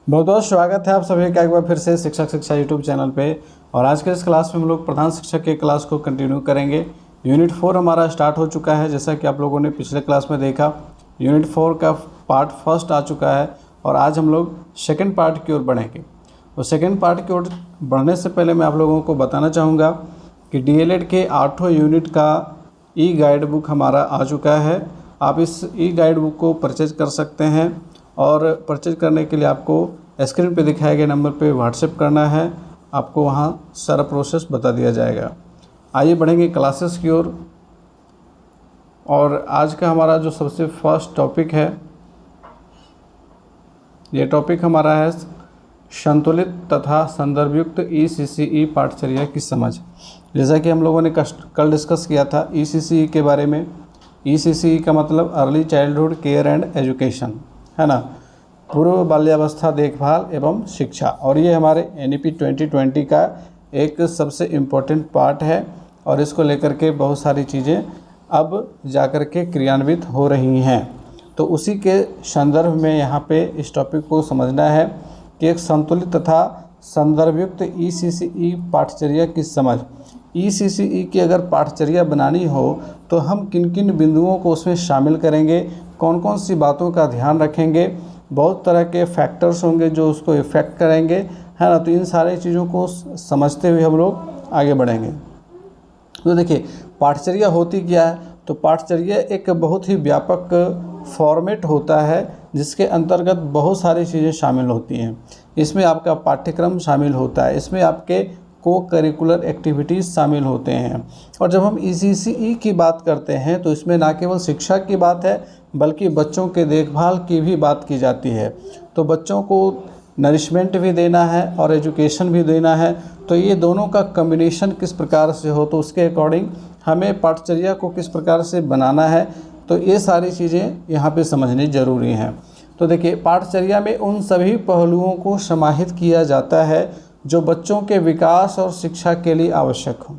बहुत बहुत स्वागत है आप सभी का एक बार फिर से शिक्षक शिक्षा यूट्यूब चैनल पे। और आज के इस क्लास में हम लोग प्रधान शिक्षक के क्लास को कंटिन्यू करेंगे। यूनिट 4 हमारा स्टार्ट हो चुका है। जैसा कि आप लोगों ने पिछले क्लास में देखा, यूनिट 4 का पार्ट फर्स्ट आ चुका है और आज हम लोग सेकेंड पार्ट की ओर बढ़ेंगे। तो सेकेंड पार्ट की ओर बढ़ने से पहले मैं आप लोगों को बताना चाहूँगा कि DLED के 8वें यूनिट का ई गाइड बुक हमारा आ चुका है। आप इस ई गाइड बुक को परचेज कर सकते हैं और परचेज करने के लिए आपको स्क्रीन पे दिखाए गए नंबर पे व्हाट्सएप करना है। आपको वहाँ सारा प्रोसेस बता दिया जाएगा। आइए बढ़ेंगे क्लासेस की ओर। और आज का हमारा जो सबसे फर्स्ट टॉपिक है, ये टॉपिक हमारा है संतुलित तथा संदर्भयुक्त ECCE पाठचर्या की समझ। जैसा कि हम लोगों ने कल डिस्कस किया था ECCE के बारे में। ECCE का मतलब early childhood care and education है ना, पूर्व बाल्यावस्था देखभाल एवं शिक्षा। और ये हमारे NEP 2020 का एक सबसे इम्पोर्टेंट पार्ट है और इसको लेकर के बहुत सारी चीज़ें अब जाकर के क्रियान्वित हो रही हैं। तो उसी के संदर्भ में यहाँ पे इस टॉपिक को समझना है कि एक संतुलित तथा संदर्भयुक्त ECCE पाठचर्या की समझ। ECCE की अगर पाठचर्या बनानी हो तो हम किन किन बिंदुओं को उसमें शामिल करेंगे, कौन कौन सी बातों का ध्यान रखेंगे। बहुत तरह के फैक्टर्स होंगे जो उसको इफ़ेक्ट करेंगे, है ना। तो इन सारी चीज़ों को समझते हुए हम लोग आगे बढ़ेंगे। तो देखिए, पाठचर्या होती क्या है। तो पाठचर्या एक बहुत ही व्यापक फॉर्मेट होता है जिसके अंतर्गत बहुत सारी चीज़ें शामिल होती हैं। इसमें आपका पाठ्यक्रम शामिल होता है, इसमें आपके को करिकुलर एक्टिविटीज़ शामिल होते हैं। और जब हम ECCE की बात करते हैं तो इसमें ना केवल शिक्षा की बात है बल्कि बच्चों के देखभाल की भी बात की जाती है। तो बच्चों को नरिशमेंट भी देना है और एजुकेशन भी देना है। तो ये दोनों का कम्बिनेशन किस प्रकार से हो, तो उसके अकॉर्डिंग हमें पाठचर्या को किस प्रकार से बनाना है, तो ये सारी चीज़ें यहाँ पे समझनी ज़रूरी हैं। तो देखिए, पाठचर्या में उन सभी पहलुओं को समाहित किया जाता है जो बच्चों के विकास और शिक्षा के लिए आवश्यक हो।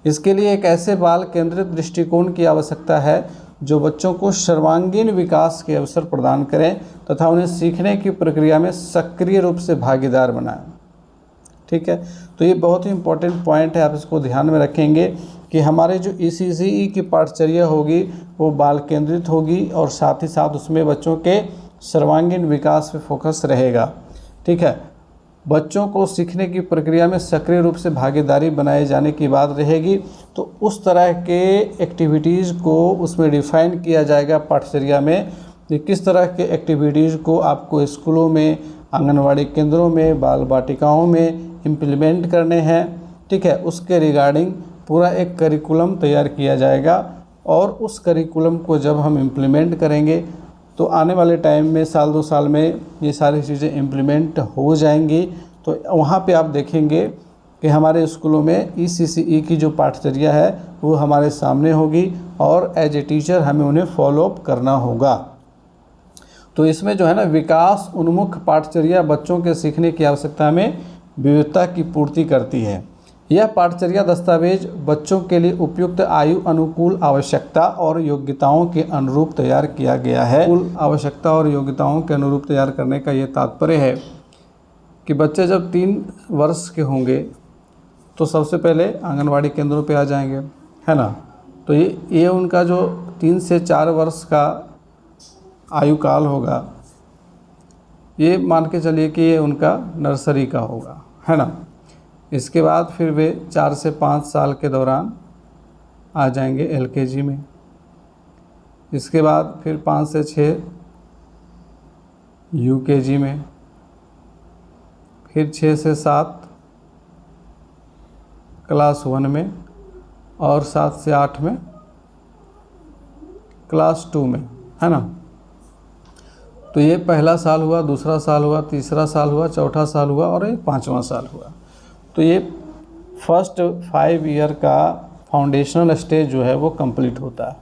इसके लिए एक ऐसे बाल केंद्रित दृष्टिकोण की आवश्यकता है जो बच्चों को सर्वांगीण विकास के अवसर प्रदान करें तथा उन्हें सीखने की प्रक्रिया में सक्रिय रूप से भागीदार बनाएं। ठीक है, तो ये बहुत ही इम्पोर्टेंट पॉइंट है, आप इसको ध्यान में रखेंगे कि हमारे जो ECCE की पाठचर्या होगी वो बाल केंद्रित होगी और साथ ही साथ उसमें बच्चों के सर्वांगीण विकास पे फोकस रहेगा। ठीक है, बच्चों को सीखने की प्रक्रिया में सक्रिय रूप से भागीदारी बनाए जाने की बात रहेगी। तो उस तरह के एक्टिविटीज़ को उसमें डिफ़ाइन किया जाएगा पाठचर्या में कि किस तरह के एक्टिविटीज़ को आपको स्कूलों में, आंगनवाड़ी केंद्रों में, बाल बाटिकाओं में इम्प्लीमेंट करने हैं। ठीक है, उसके रिगार्डिंग पूरा एक करिकुलम तैयार किया जाएगा और उस करिकुलम को जब हम इम्प्लीमेंट करेंगे तो आने वाले टाइम में साल 2 साल में ये सारी चीज़ें इम्प्लीमेंट हो जाएंगी। तो वहाँ पे आप देखेंगे कि हमारे स्कूलों में ECCE की जो पाठचर्या है वो हमारे सामने होगी और एज ए टीचर हमें उन्हें फॉलोअप करना होगा। तो इसमें जो है ना, विकास उन्मुख पाठचर्या बच्चों के सीखने की आवश्यकता में विविधता की पूर्ति करती है। यह पाठचर्या दस्तावेज बच्चों के लिए उपयुक्त आयु अनुकूल आवश्यकता और योग्यताओं के अनुरूप तैयार किया गया है। कुल आवश्यकता और योग्यताओं के अनुरूप तैयार करने का ये तात्पर्य है कि बच्चे जब 3 वर्ष के होंगे तो सबसे पहले आंगनवाड़ी केंद्रों पे आ जाएंगे, है ना। तो ये उनका जो 3 से 4 वर्ष का आयु काल होगा, ये मान के चलिए कि ये उनका नर्सरी का होगा, है ना। इसके बाद फिर वे 4 से 5 साल के दौरान आ जाएंगे LKG में। इसके बाद फिर 5 से 6 UKG में, फिर 6 से 7 क्लास 1 में और 7 से 8 में क्लास 2 में, है ना। तो ये पहला साल हुआ, दूसरा साल हुआ, तीसरा साल हुआ, चौथा साल हुआ और ये 5वां साल हुआ। तो ये फर्स्ट 5 ईयर का फाउंडेशनल स्टेज जो है वो कंप्लीट होता है।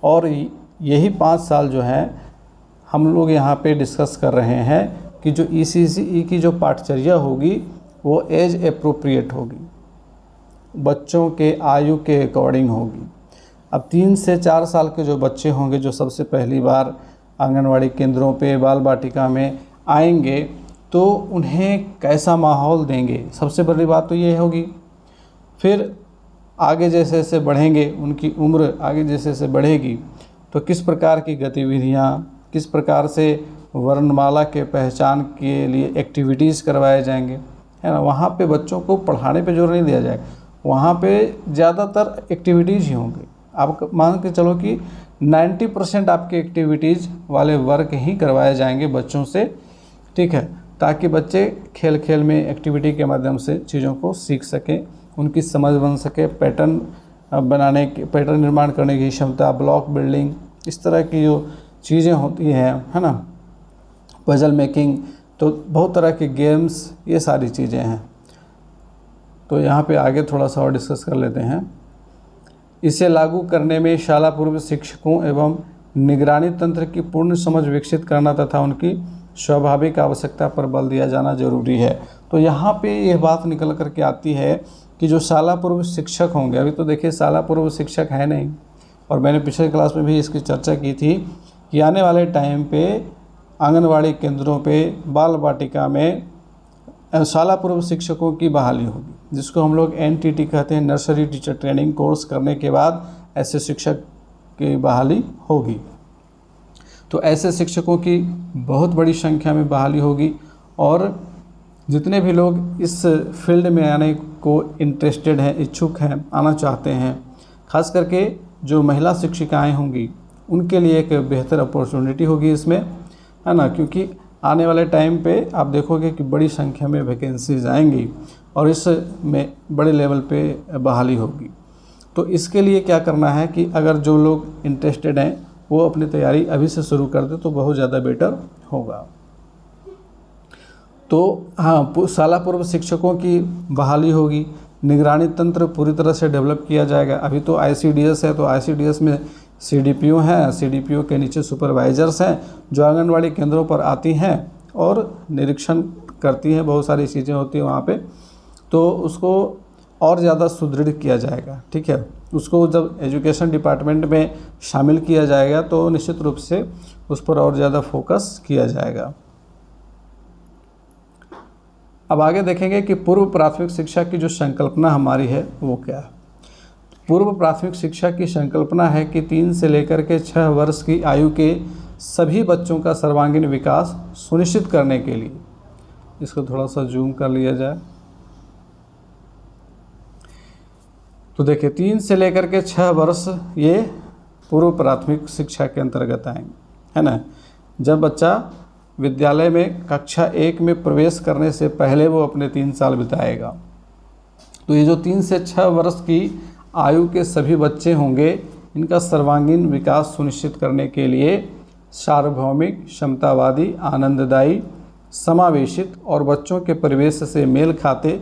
और यही 5 साल जो है हम लोग यहाँ पे डिस्कस कर रहे हैं कि जो ECCE की जो पाठचर्या होगी वो एज एप्रोप्रिएट होगी, बच्चों के आयु के अकॉर्डिंग होगी। अब 3 से 4 साल के जो बच्चे होंगे जो सबसे पहली बार आंगनवाड़ी केंद्रों पे, बाल बाटिका में आएंगे, तो उन्हें कैसा माहौल देंगे, सबसे बड़ी बात तो ये होगी। फिर आगे जैसे जैसे बढ़ेंगे, उनकी उम्र आगे जैसे जैसे बढ़ेगी, तो किस प्रकार की गतिविधियाँ, किस प्रकार से वर्णमाला के पहचान के लिए एक्टिविटीज़ करवाए जाएंगे, है ना। वहाँ पे बच्चों को पढ़ाने पे जोर नहीं दिया जाएगा, वहाँ पे ज़्यादातर एक्टिविटीज़ ही होंगे। आप मान के चलो कि 90% आपके एक्टिविटीज़ वाले वर्क ही करवाए जाएंगे बच्चों से, ठीक है, ताकि बच्चे खेल खेल में एक्टिविटी के माध्यम से चीज़ों को सीख सकें, उनकी समझ बन सके, पैटर्न बनाने की, पैटर्न निर्माण करने की क्षमता, ब्लॉक बिल्डिंग, इस तरह की जो चीज़ें होती हैं, है ना, पजल मेकिंग, तो बहुत तरह के गेम्स, ये सारी चीज़ें हैं। तो यहाँ पे आगे थोड़ा सा और डिस्कस कर लेते हैं। इसे लागू करने में शाला पूर्व शिक्षकों एवं निगरानी तंत्र की पूर्ण समझ विकसित करना तथा उनकी स्वाभाविक आवश्यकता पर बल दिया जाना जरूरी है। तो यहाँ पे यह बात निकल कर के आती है कि जो शाला पूर्व शिक्षक होंगे, अभी तो देखिए शाला पूर्व शिक्षक है नहीं, और मैंने पिछले क्लास में भी इसकी चर्चा की थी कि आने वाले टाइम पे आंगनवाड़ी केंद्रों पे, बाल वाटिका में शाला पूर्व शिक्षकों की बहाली होगी, जिसको हम लोग NTT कहते हैं, नर्सरी टीचर ट्रेनिंग कोर्स करने के बाद ऐसे शिक्षक की बहाली होगी। तो ऐसे शिक्षकों की बहुत बड़ी संख्या में बहाली होगी, और जितने भी लोग इस फील्ड में आने को इंटरेस्टेड हैं, इच्छुक हैं, आना चाहते हैं, खास करके जो महिला शिक्षिकाएं होंगी, उनके लिए एक बेहतर अपॉर्चुनिटी होगी इसमें, है ना, क्योंकि आने वाले टाइम पे आप देखोगे कि बड़ी संख्या में वैकेंसीज आएंगी और इसमें बड़े लेवल पे बहाली होगी। तो इसके लिए क्या करना है कि अगर जो लोग इंटरेस्टेड हैं वो अपनी तैयारी अभी से शुरू कर दे तो बहुत ज़्यादा बेटर होगा। तो हाँ, शाला पूर्व शिक्षकों की बहाली होगी, निगरानी तंत्र पूरी तरह से डेवलप किया जाएगा। अभी तो ICDS है, तो ICDS में CDPO हैं, CDPO के नीचे सुपरवाइजर्स हैं जो आंगनवाड़ी केंद्रों पर आती हैं और निरीक्षण करती हैं, बहुत सारी चीज़ें होती हैं वहाँ पे, तो उसको और ज़्यादा सुदृढ़ किया जाएगा, ठीक है। उसको जब एजुकेशन डिपार्टमेंट में शामिल किया जाएगा तो निश्चित रूप से उस पर और ज़्यादा फोकस किया जाएगा। अब आगे देखेंगे कि पूर्व प्राथमिक शिक्षा की जो संकल्पना हमारी है वो क्या है। पूर्व प्राथमिक शिक्षा की संकल्पना है कि 3 से लेकर के 6 वर्ष की आयु के सभी बच्चों का सर्वांगीण विकास सुनिश्चित करने के लिए, इसको थोड़ा सा जूम कर लिया जाए तो देखिए 3 से लेकर के 6 वर्ष ये पूर्व प्राथमिक शिक्षा के अंतर्गत आएंगे, है ना। जब बच्चा विद्यालय में कक्षा 1 में प्रवेश करने से पहले वो अपने 3 साल बिताएगा, तो ये जो 3 से 6 वर्ष की आयु के सभी बच्चे होंगे, इनका सर्वांगीण विकास सुनिश्चित करने के लिए सार्वभौमिक, क्षमतावादी, आनंददायी, समावेशित और बच्चों के परिवेश से मेल खाते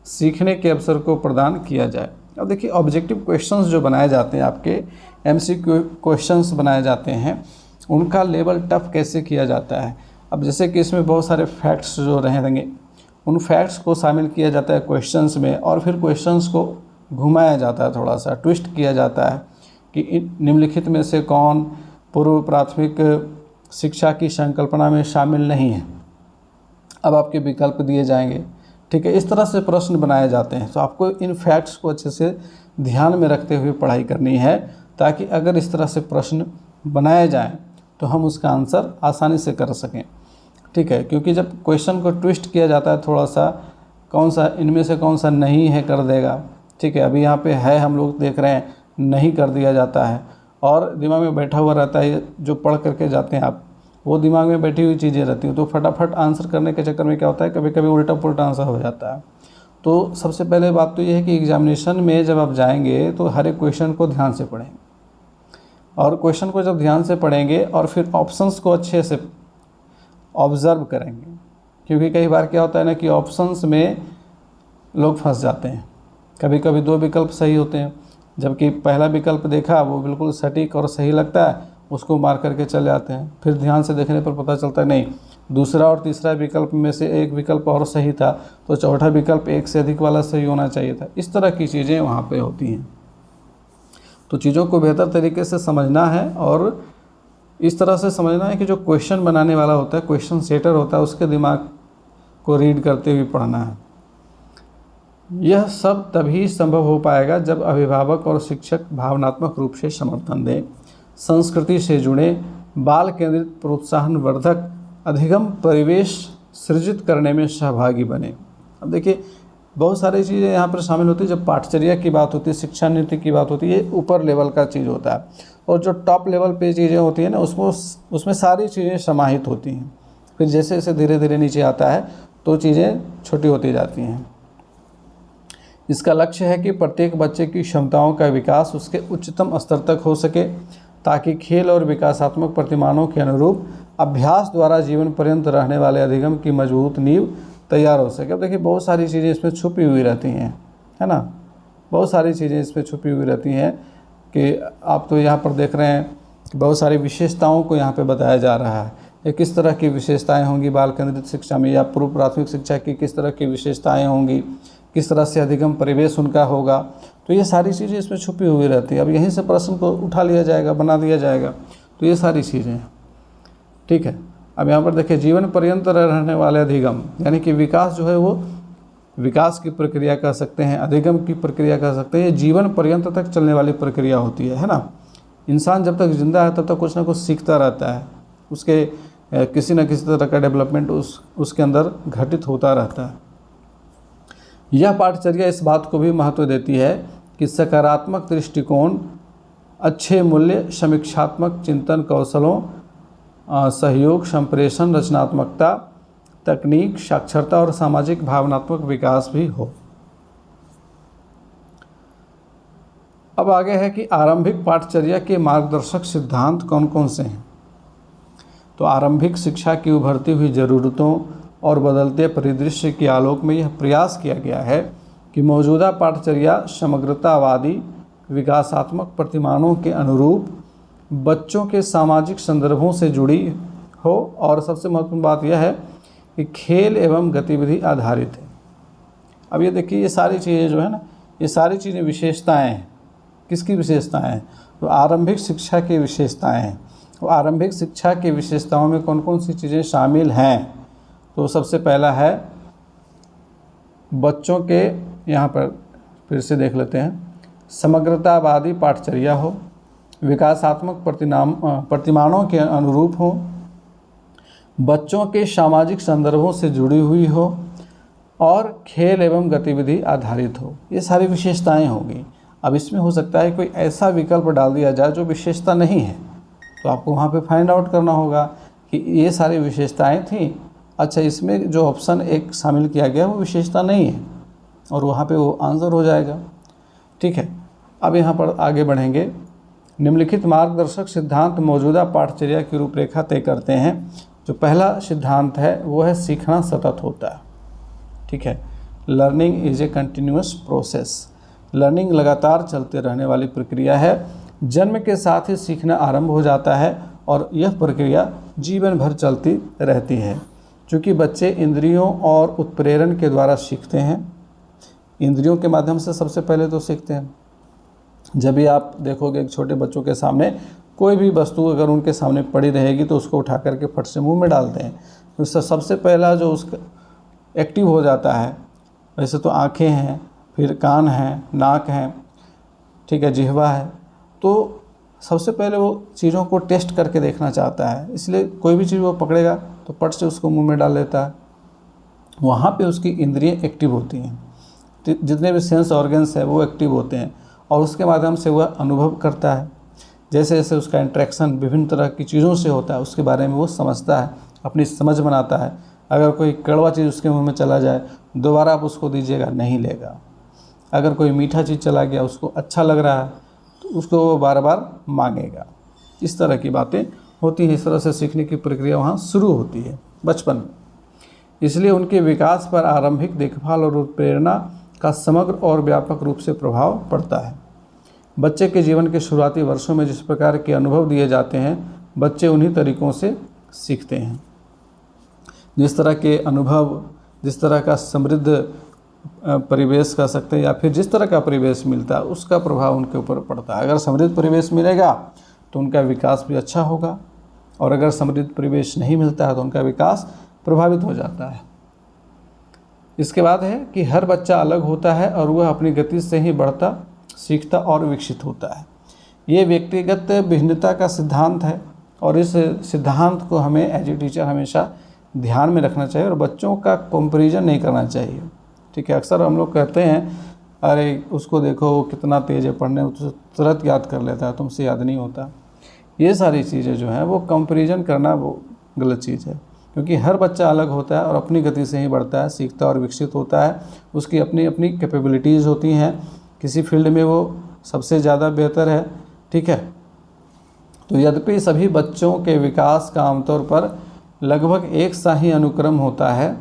सीखने के अवसर को प्रदान किया जाए। अब देखिए ऑब्जेक्टिव क्वेश्चंस जो बनाए जाते हैं, आपके MCQ क्वेश्चंस बनाए जाते हैं, उनका लेवल टफ कैसे किया जाता है। अब जैसे कि इसमें बहुत सारे फैक्ट्स जो रहेंगे, उन फैक्ट्स को शामिल किया जाता है क्वेश्चंस में, और फिर क्वेश्चंस को घुमाया जाता है, थोड़ा सा ट्विस्ट किया जाता है कि निम्नलिखित में से कौन पूर्व प्राथमिक शिक्षा की संकल्पना में शामिल नहीं है। अब आपके विकल्प दिए जाएंगे, ठीक है। इस तरह से प्रश्न बनाए जाते हैं। तो आपको इन फैक्ट्स को अच्छे से ध्यान में रखते हुए पढ़ाई करनी है, ताकि अगर इस तरह से प्रश्न बनाए जाएं तो हम उसका आंसर आसानी से कर सकें, ठीक है। क्योंकि जब क्वेश्चन को ट्विस्ट किया जाता है थोड़ा सा, कौन सा इनमें से कौन सा नहीं है कर देगा, ठीक है। अभी यहाँ पे है, हम लोग देख रहे हैं, नहीं कर दिया जाता है, और दिमाग में बैठा हुआ रहता है, जो पढ़ करके जाते हैं आप, वो दिमाग में बैठी हुई चीज़ें रहती हैं, तो फटाफट आंसर करने के चक्कर में क्या होता है, कभी कभी उल्टा पुल्टा आंसर हो जाता है। तो सबसे पहले बात तो ये है कि एग्जामिनेशन में जब आप जाएंगे तो हर एक क्वेश्चन को ध्यान से पढ़ें, और क्वेश्चन को जब ध्यान से पढ़ेंगे और फिर ऑप्शंस को अच्छे से ऑब्ज़र्व करेंगे, क्योंकि कई बार क्या होता है ना कि ऑप्शंस में लोग फंस जाते हैं। कभी कभी 2 विकल्प सही होते हैं, जबकि पहला विकल्प देखा वो बिल्कुल सटीक और सही लगता है, उसको मार करके चले जाते हैं। फिर ध्यान से देखने पर पता चलता है नहीं, दूसरा और तीसरा विकल्प में से एक विकल्प और सही था, तो चौथा विकल्प एक से अधिक वाला सही होना चाहिए था। इस तरह की चीज़ें वहाँ पे होती हैं। तो चीज़ों को बेहतर तरीके से समझना है, और इस तरह से समझना है कि जो क्वेश्चन बनाने वाला होता है, क्वेश्चन सेटर होता है, उसके दिमाग को रीड करते हुए पढ़ना है। यह सब तभी संभव हो पाएगा जब अभिभावक और शिक्षक भावनात्मक रूप से समर्थन दें, संस्कृति से जुड़े, बाल केंद्रित प्रोत्साहनवर्धक अधिगम परिवेश सृजित करने में सहभागी बने। अब देखिए बहुत सारी चीज़ें यहाँ पर शामिल होती है। जब पाठचर्या की बात होती है, शिक्षा नीति की बात होती है, ये ऊपर लेवल का चीज़ होता है, और जो टॉप लेवल पे चीज़ें होती हैं ना उसमें सारी चीज़ें समाहित होती हैं। फिर जैसे जैसे धीरे धीरे नीचे आता है तो चीज़ें छोटी होती जाती हैं। इसका लक्ष्य है कि प्रत्येक बच्चे की क्षमताओं का विकास उसके उच्चतम स्तर तक हो सके, ताकि खेल और विकासात्मक प्रतिमानों के अनुरूप अभ्यास द्वारा जीवन पर्यंत रहने वाले अधिगम की मजबूत नींव तैयार हो सके। अब देखिए बहुत सारी चीज़ें इसमें छुपी हुई रहती हैं, है ना, बहुत सारी चीज़ें इसमें छुपी हुई रहती हैं कि आप तो यहाँ पर देख रहे हैं कि बहुत सारी विशेषताओं को यहाँ पे बताया जा रहा है। ये किस तरह की विशेषताएं होंगी बाल केंद्रित शिक्षा में, या पूर्व प्राथमिक शिक्षा की किस तरह की विशेषताएं होंगी, किस तरह से अधिगम परिवेश उनका होगा, तो ये सारी चीज़ें इसमें छुपी हुई रहती है। अब यहीं से प्रश्न को उठा लिया जाएगा, बना दिया जाएगा, तो ये सारी चीज़ें हैं। ठीक है, अब यहाँ पर देखिए जीवन पर्यंत रहने वाले अधिगम, यानी कि विकास जो है वो विकास की प्रक्रिया कह सकते हैं, अधिगम की प्रक्रिया कह सकते हैं। ये जीवन पर्यंत तक चलने वाली प्रक्रिया होती है ना। इंसान जब तक जिंदा है तब तक कुछ ना कुछ सीखता रहता है, उसके किसी न किसी तरह का डेवलपमेंट उसके अंदर घटित होता रहता है। यह पाठचर्या इस बात को भी महत्व देती है कि सकारात्मक दृष्टिकोण, अच्छे मूल्य, समीक्षात्मक चिंतन कौशलों, सहयोग, संप्रेषण, रचनात्मकता, तकनीक, साक्षरता और सामाजिक भावनात्मक विकास भी हो। अब आगे है कि आरंभिक पाठचर्या के मार्गदर्शक सिद्धांत कौन कौन से हैं। तो आरंभिक शिक्षा की उभरती हुई ज़रूरतों और बदलते परिदृश्य के आलोक में यह प्रयास किया गया है कि मौजूदा पाठचर्या समग्रतावादी विकासात्मक प्रतिमानों के अनुरूप बच्चों के सामाजिक संदर्भों से जुड़ी हो, और सबसे महत्वपूर्ण बात यह है कि खेल एवं गतिविधि आधारित है। अब ये देखिए ये सारी चीज़ें जो है ना, ये सारी चीज़ें विशेषताएं हैं। किसकी विशेषताएं हैं? तो आरंभिक शिक्षा की विशेषताएं हैं। तो आरंभिक शिक्षा की विशेषताओं में कौन कौन सी चीज़ें शामिल हैं? तो सबसे पहला है बच्चों के, यहाँ पर फिर से देख लेते हैं, समग्रतावादी पाठचर्या हो, विकासात्मक प्रतिमानों के अनुरूप हो, बच्चों के सामाजिक संदर्भों से जुड़ी हुई हो, और खेल एवं गतिविधि आधारित हो। ये सारी विशेषताएं होंगी। अब इसमें हो सकता है कोई ऐसा विकल्प डाल दिया जाए जो विशेषता नहीं है, तो आपको वहाँ पे फाइंड आउट करना होगा कि ये सारी विशेषताएं थी, अच्छा इसमें जो ऑप्शन एक शामिल किया गया वो विशेषता नहीं है, और वहाँ पे वो आंसर हो जाएगा। ठीक है, अब यहाँ पर आगे बढ़ेंगे। निम्नलिखित मार्गदर्शक सिद्धांत मौजूदा पाठचर्या की रूपरेखा तय करते हैं। जो पहला सिद्धांत है वो है सीखना सतत होता है। ठीक है, learning is a continuous process. Learning लगातार चलते रहने वाली प्रक्रिया है। जन्म के साथ ही सीखना आरंभ हो जाता है और यह प्रक्रिया जीवन भर चलती रहती है। चूँकि बच्चे इंद्रियों और उत्प्रेरण के द्वारा सीखते हैं, इंद्रियों के माध्यम से सबसे पहले तो सीखते हैं। जब भी आप देखोगे छोटे बच्चों के सामने कोई भी वस्तु अगर उनके सामने पड़ी रहेगी तो उसको उठा करके फट से मुंह में डालते हैं, तो उससे सबसे पहला जो उसका एक्टिव हो जाता है, वैसे तो आँखें हैं, फिर कान हैं, नाक हैं, ठीक है, जिह्वा है, तो सबसे पहले वो चीज़ों को टेस्ट करके देखना चाहता है। इसलिए कोई भी चीज़ वो पकड़ेगा तो पट से उसको मुंह में डाल लेता है। वहाँ पे उसकी इंद्रियाँ एक्टिव होती हैं, जितने भी सेंस ऑर्गन्स हैं वो एक्टिव होते हैं, और उसके माध्यम से वह अनुभव करता है। जैसे जैसे उसका इंटरेक्शन विभिन्न तरह की चीज़ों से होता है, उसके बारे में वो समझता है, अपनी समझ बनाता है। अगर कोई कड़वा चीज़ उसके मुंह में चला जाए, दोबारा आप उसको दीजिएगा, नहीं लेगा। अगर कोई मीठा चीज़ चला गया, उसको अच्छा लग रहा है, तो उसको वो बार बार मांगेगा। इस तरह की बातें होती हैं। इस तरह से सीखने की प्रक्रिया वहाँ शुरू होती है बचपन में। इसलिए उनके विकास पर आरंभिक देखभाल और प्रेरणा का समग्र और व्यापक रूप से प्रभाव पड़ता है। बच्चे के जीवन के शुरुआती वर्षों में जिस प्रकार के अनुभव दिए जाते हैं, बच्चे उन्हीं तरीक़ों से सीखते हैं। जिस तरह के अनुभव, जिस तरह का समृद्ध परिवेश कह सकते हैं, या फिर जिस तरह का परिवेश मिलता है उसका प्रभाव उनके ऊपर पड़ता है। अगर समृद्ध परिवेश मिलेगा तो उनका विकास भी अच्छा होगा, और अगर समृद्ध परिवेश नहीं मिलता है तो उनका विकास प्रभावित हो जाता है। इसके बाद है कि हर बच्चा अलग होता है और वह अपनी गति से ही बढ़ता, सीखता और विकसित होता है। ये व्यक्तिगत भिन्नता का सिद्धांत है और इस सिद्धांत को हमें एज ए टीचर हमेशा ध्यान में रखना चाहिए और बच्चों का कंपैरिजन नहीं करना चाहिए। ठीक है, अक्सर हम लोग कहते हैं अरे उसको देखो वो कितना तेज़ है पढ़ने में, तो तुरंत याद कर लेता है, तुमसे याद नहीं होता। ये सारी चीज़ें जो हैं वो कंपैरिजन करना वो गलत चीज़ है, क्योंकि हर बच्चा अलग होता है और अपनी गति से ही बढ़ता है, सीखता और विकसित होता है। उसकी अपनी अपनी कैपेबिलिटीज़ होती हैं, किसी फील्ड में वो सबसे ज़्यादा बेहतर है। ठीक है, तो यद्यपि सभी बच्चों के विकास का आमतौर पर लगभग एक सा ही अनुक्रम होता है,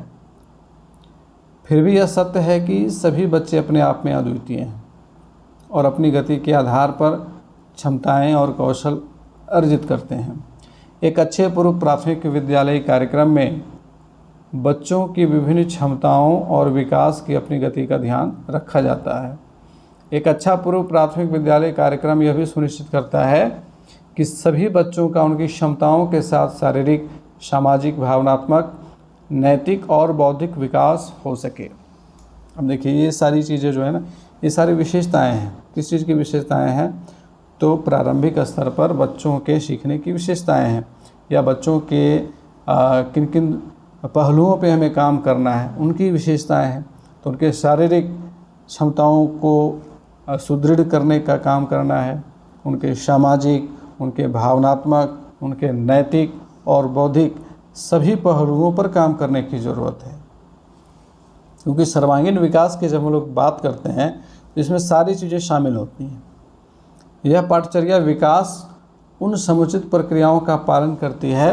फिर भी यह सत्य है कि सभी बच्चे अपने आप में अद्वितीय हैं और अपनी गति के आधार पर क्षमताएं और कौशल अर्जित करते हैं। एक अच्छे पूर्व प्राथमिक विद्यालय कार्यक्रम में बच्चों की विभिन्न क्षमताओं और विकास की अपनी गति का ध्यान रखा जाता है। एक अच्छा पूर्व प्राथमिक विद्यालय कार्यक्रम यह भी सुनिश्चित करता है कि सभी बच्चों का उनकी क्षमताओं के साथ शारीरिक, सामाजिक, भावनात्मक, नैतिक और बौद्धिक विकास हो सके। अब देखिए ये सारी चीज़ें जो है ना, ये सारी विशेषताएं हैं। किस चीज़ की विशेषताएं हैं? तो प्रारंभिक स्तर पर बच्चों के सीखने की विशेषताएं हैं, या बच्चों के किन किन पहलुओं पे हमें काम करना है उनकी विशेषताएं हैं। तो उनके शारीरिक क्षमताओं को सुदृढ़ करने का काम करना है, उनके सामाजिक, उनके भावनात्मक, उनके नैतिक और बौद्धिक सभी पहलुओं पर काम करने की ज़रूरत है। क्योंकि सर्वांगीण विकास की जब हम लोग बात करते हैं तो इसमें सारी चीज़ें शामिल होती हैं। यह पाठचर्या विकास उन समुचित प्रक्रियाओं का पालन करती है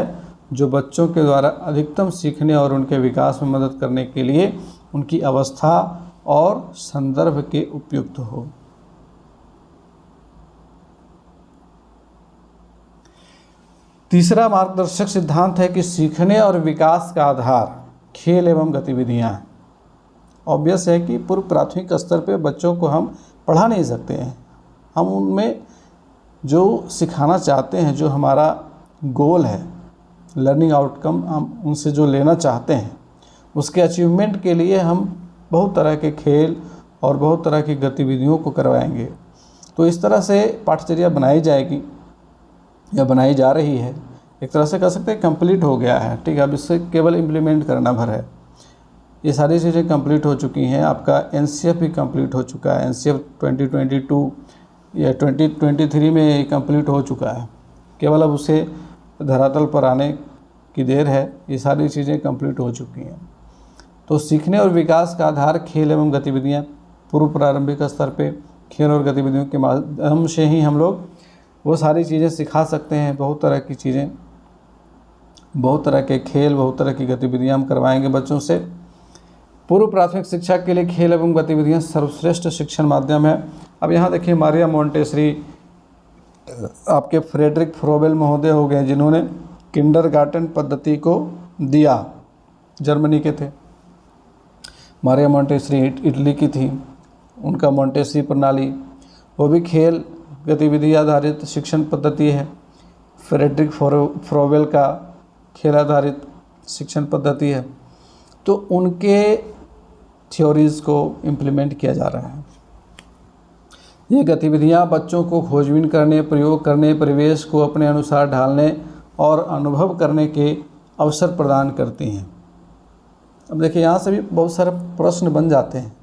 जो बच्चों के द्वारा अधिकतम सीखने और उनके विकास में मदद करने के लिए उनकी अवस्था और संदर्भ के उपयुक्त हो। तीसरा मार्गदर्शक सिद्धांत है कि सीखने और विकास का आधार खेल एवं गतिविधियां हैं। ऑब्वियस है कि पूर्व प्राथमिक स्तर पे बच्चों को हम पढ़ा नहीं सकते हैं। हम उनमें जो सिखाना चाहते हैं, जो हमारा गोल है, लर्निंग आउटकम हम उनसे जो लेना चाहते हैं, उसके अचीवमेंट के लिए हम बहुत तरह के खेल और बहुत तरह की गतिविधियों को करवाएंगे। तो इस तरह से पाठचर्या बनाई जाएगी या बनाई जा रही है। एक तरह से कह सकते हैं कंप्लीट हो गया है। ठीक है, अब इससे केवल इम्प्लीमेंट करना भर है। ये सारी चीज़ें कंप्लीट हो चुकी हैं। आपका एनसीएफ भी कंप्लीट हो चुका है। एनसीएफ 2022 या 2023 में कंप्लीट हो चुका है। केवल अब उसे धरातल पर आने की देर है। ये सारी चीज़ें कंप्लीट हो चुकी हैं। तो सीखने और विकास का आधार खेल एवं गतिविधियाँ। पूर्व प्रारंभिक स्तर पे खेल और गतिविधियों के माध्यम से ही हम लोग वो सारी चीज़ें सिखा सकते हैं। बहुत तरह की चीज़ें, बहुत तरह के खेल, बहुत तरह की गतिविधियाँ हम करवाएंगे बच्चों से। पूर्व प्राथमिक शिक्षा के लिए खेल एवं गतिविधियाँ सर्वश्रेष्ठ शिक्षण माध्यम है। अब यहाँ देखिए मारिया मोंटेसरी, आपके फ्रेडरिक फ्रोबेल महोदय हो गए जिन्होंने किंडरगार्टन पद्धति को दिया, जर्मनी के थे। मारिया मोंटेसरी इटली की थी, उनका मोंटेसरी प्रणाली वो भी खेल गतिविधि आधारित शिक्षण पद्धति है। फ्रेडरिक फ्रोबेल का खेल आधारित शिक्षण पद्धति है। तो उनके थ्योरीज़ को इम्प्लीमेंट किया जा रहा है। ये गतिविधियाँ बच्चों को खोजबीन करने, प्रयोग करने, परिवेश को अपने अनुसार ढालने और अनुभव करने के अवसर प्रदान करती हैं। अब देखिए यहाँ से भी बहुत सारे प्रश्न बन जाते हैं,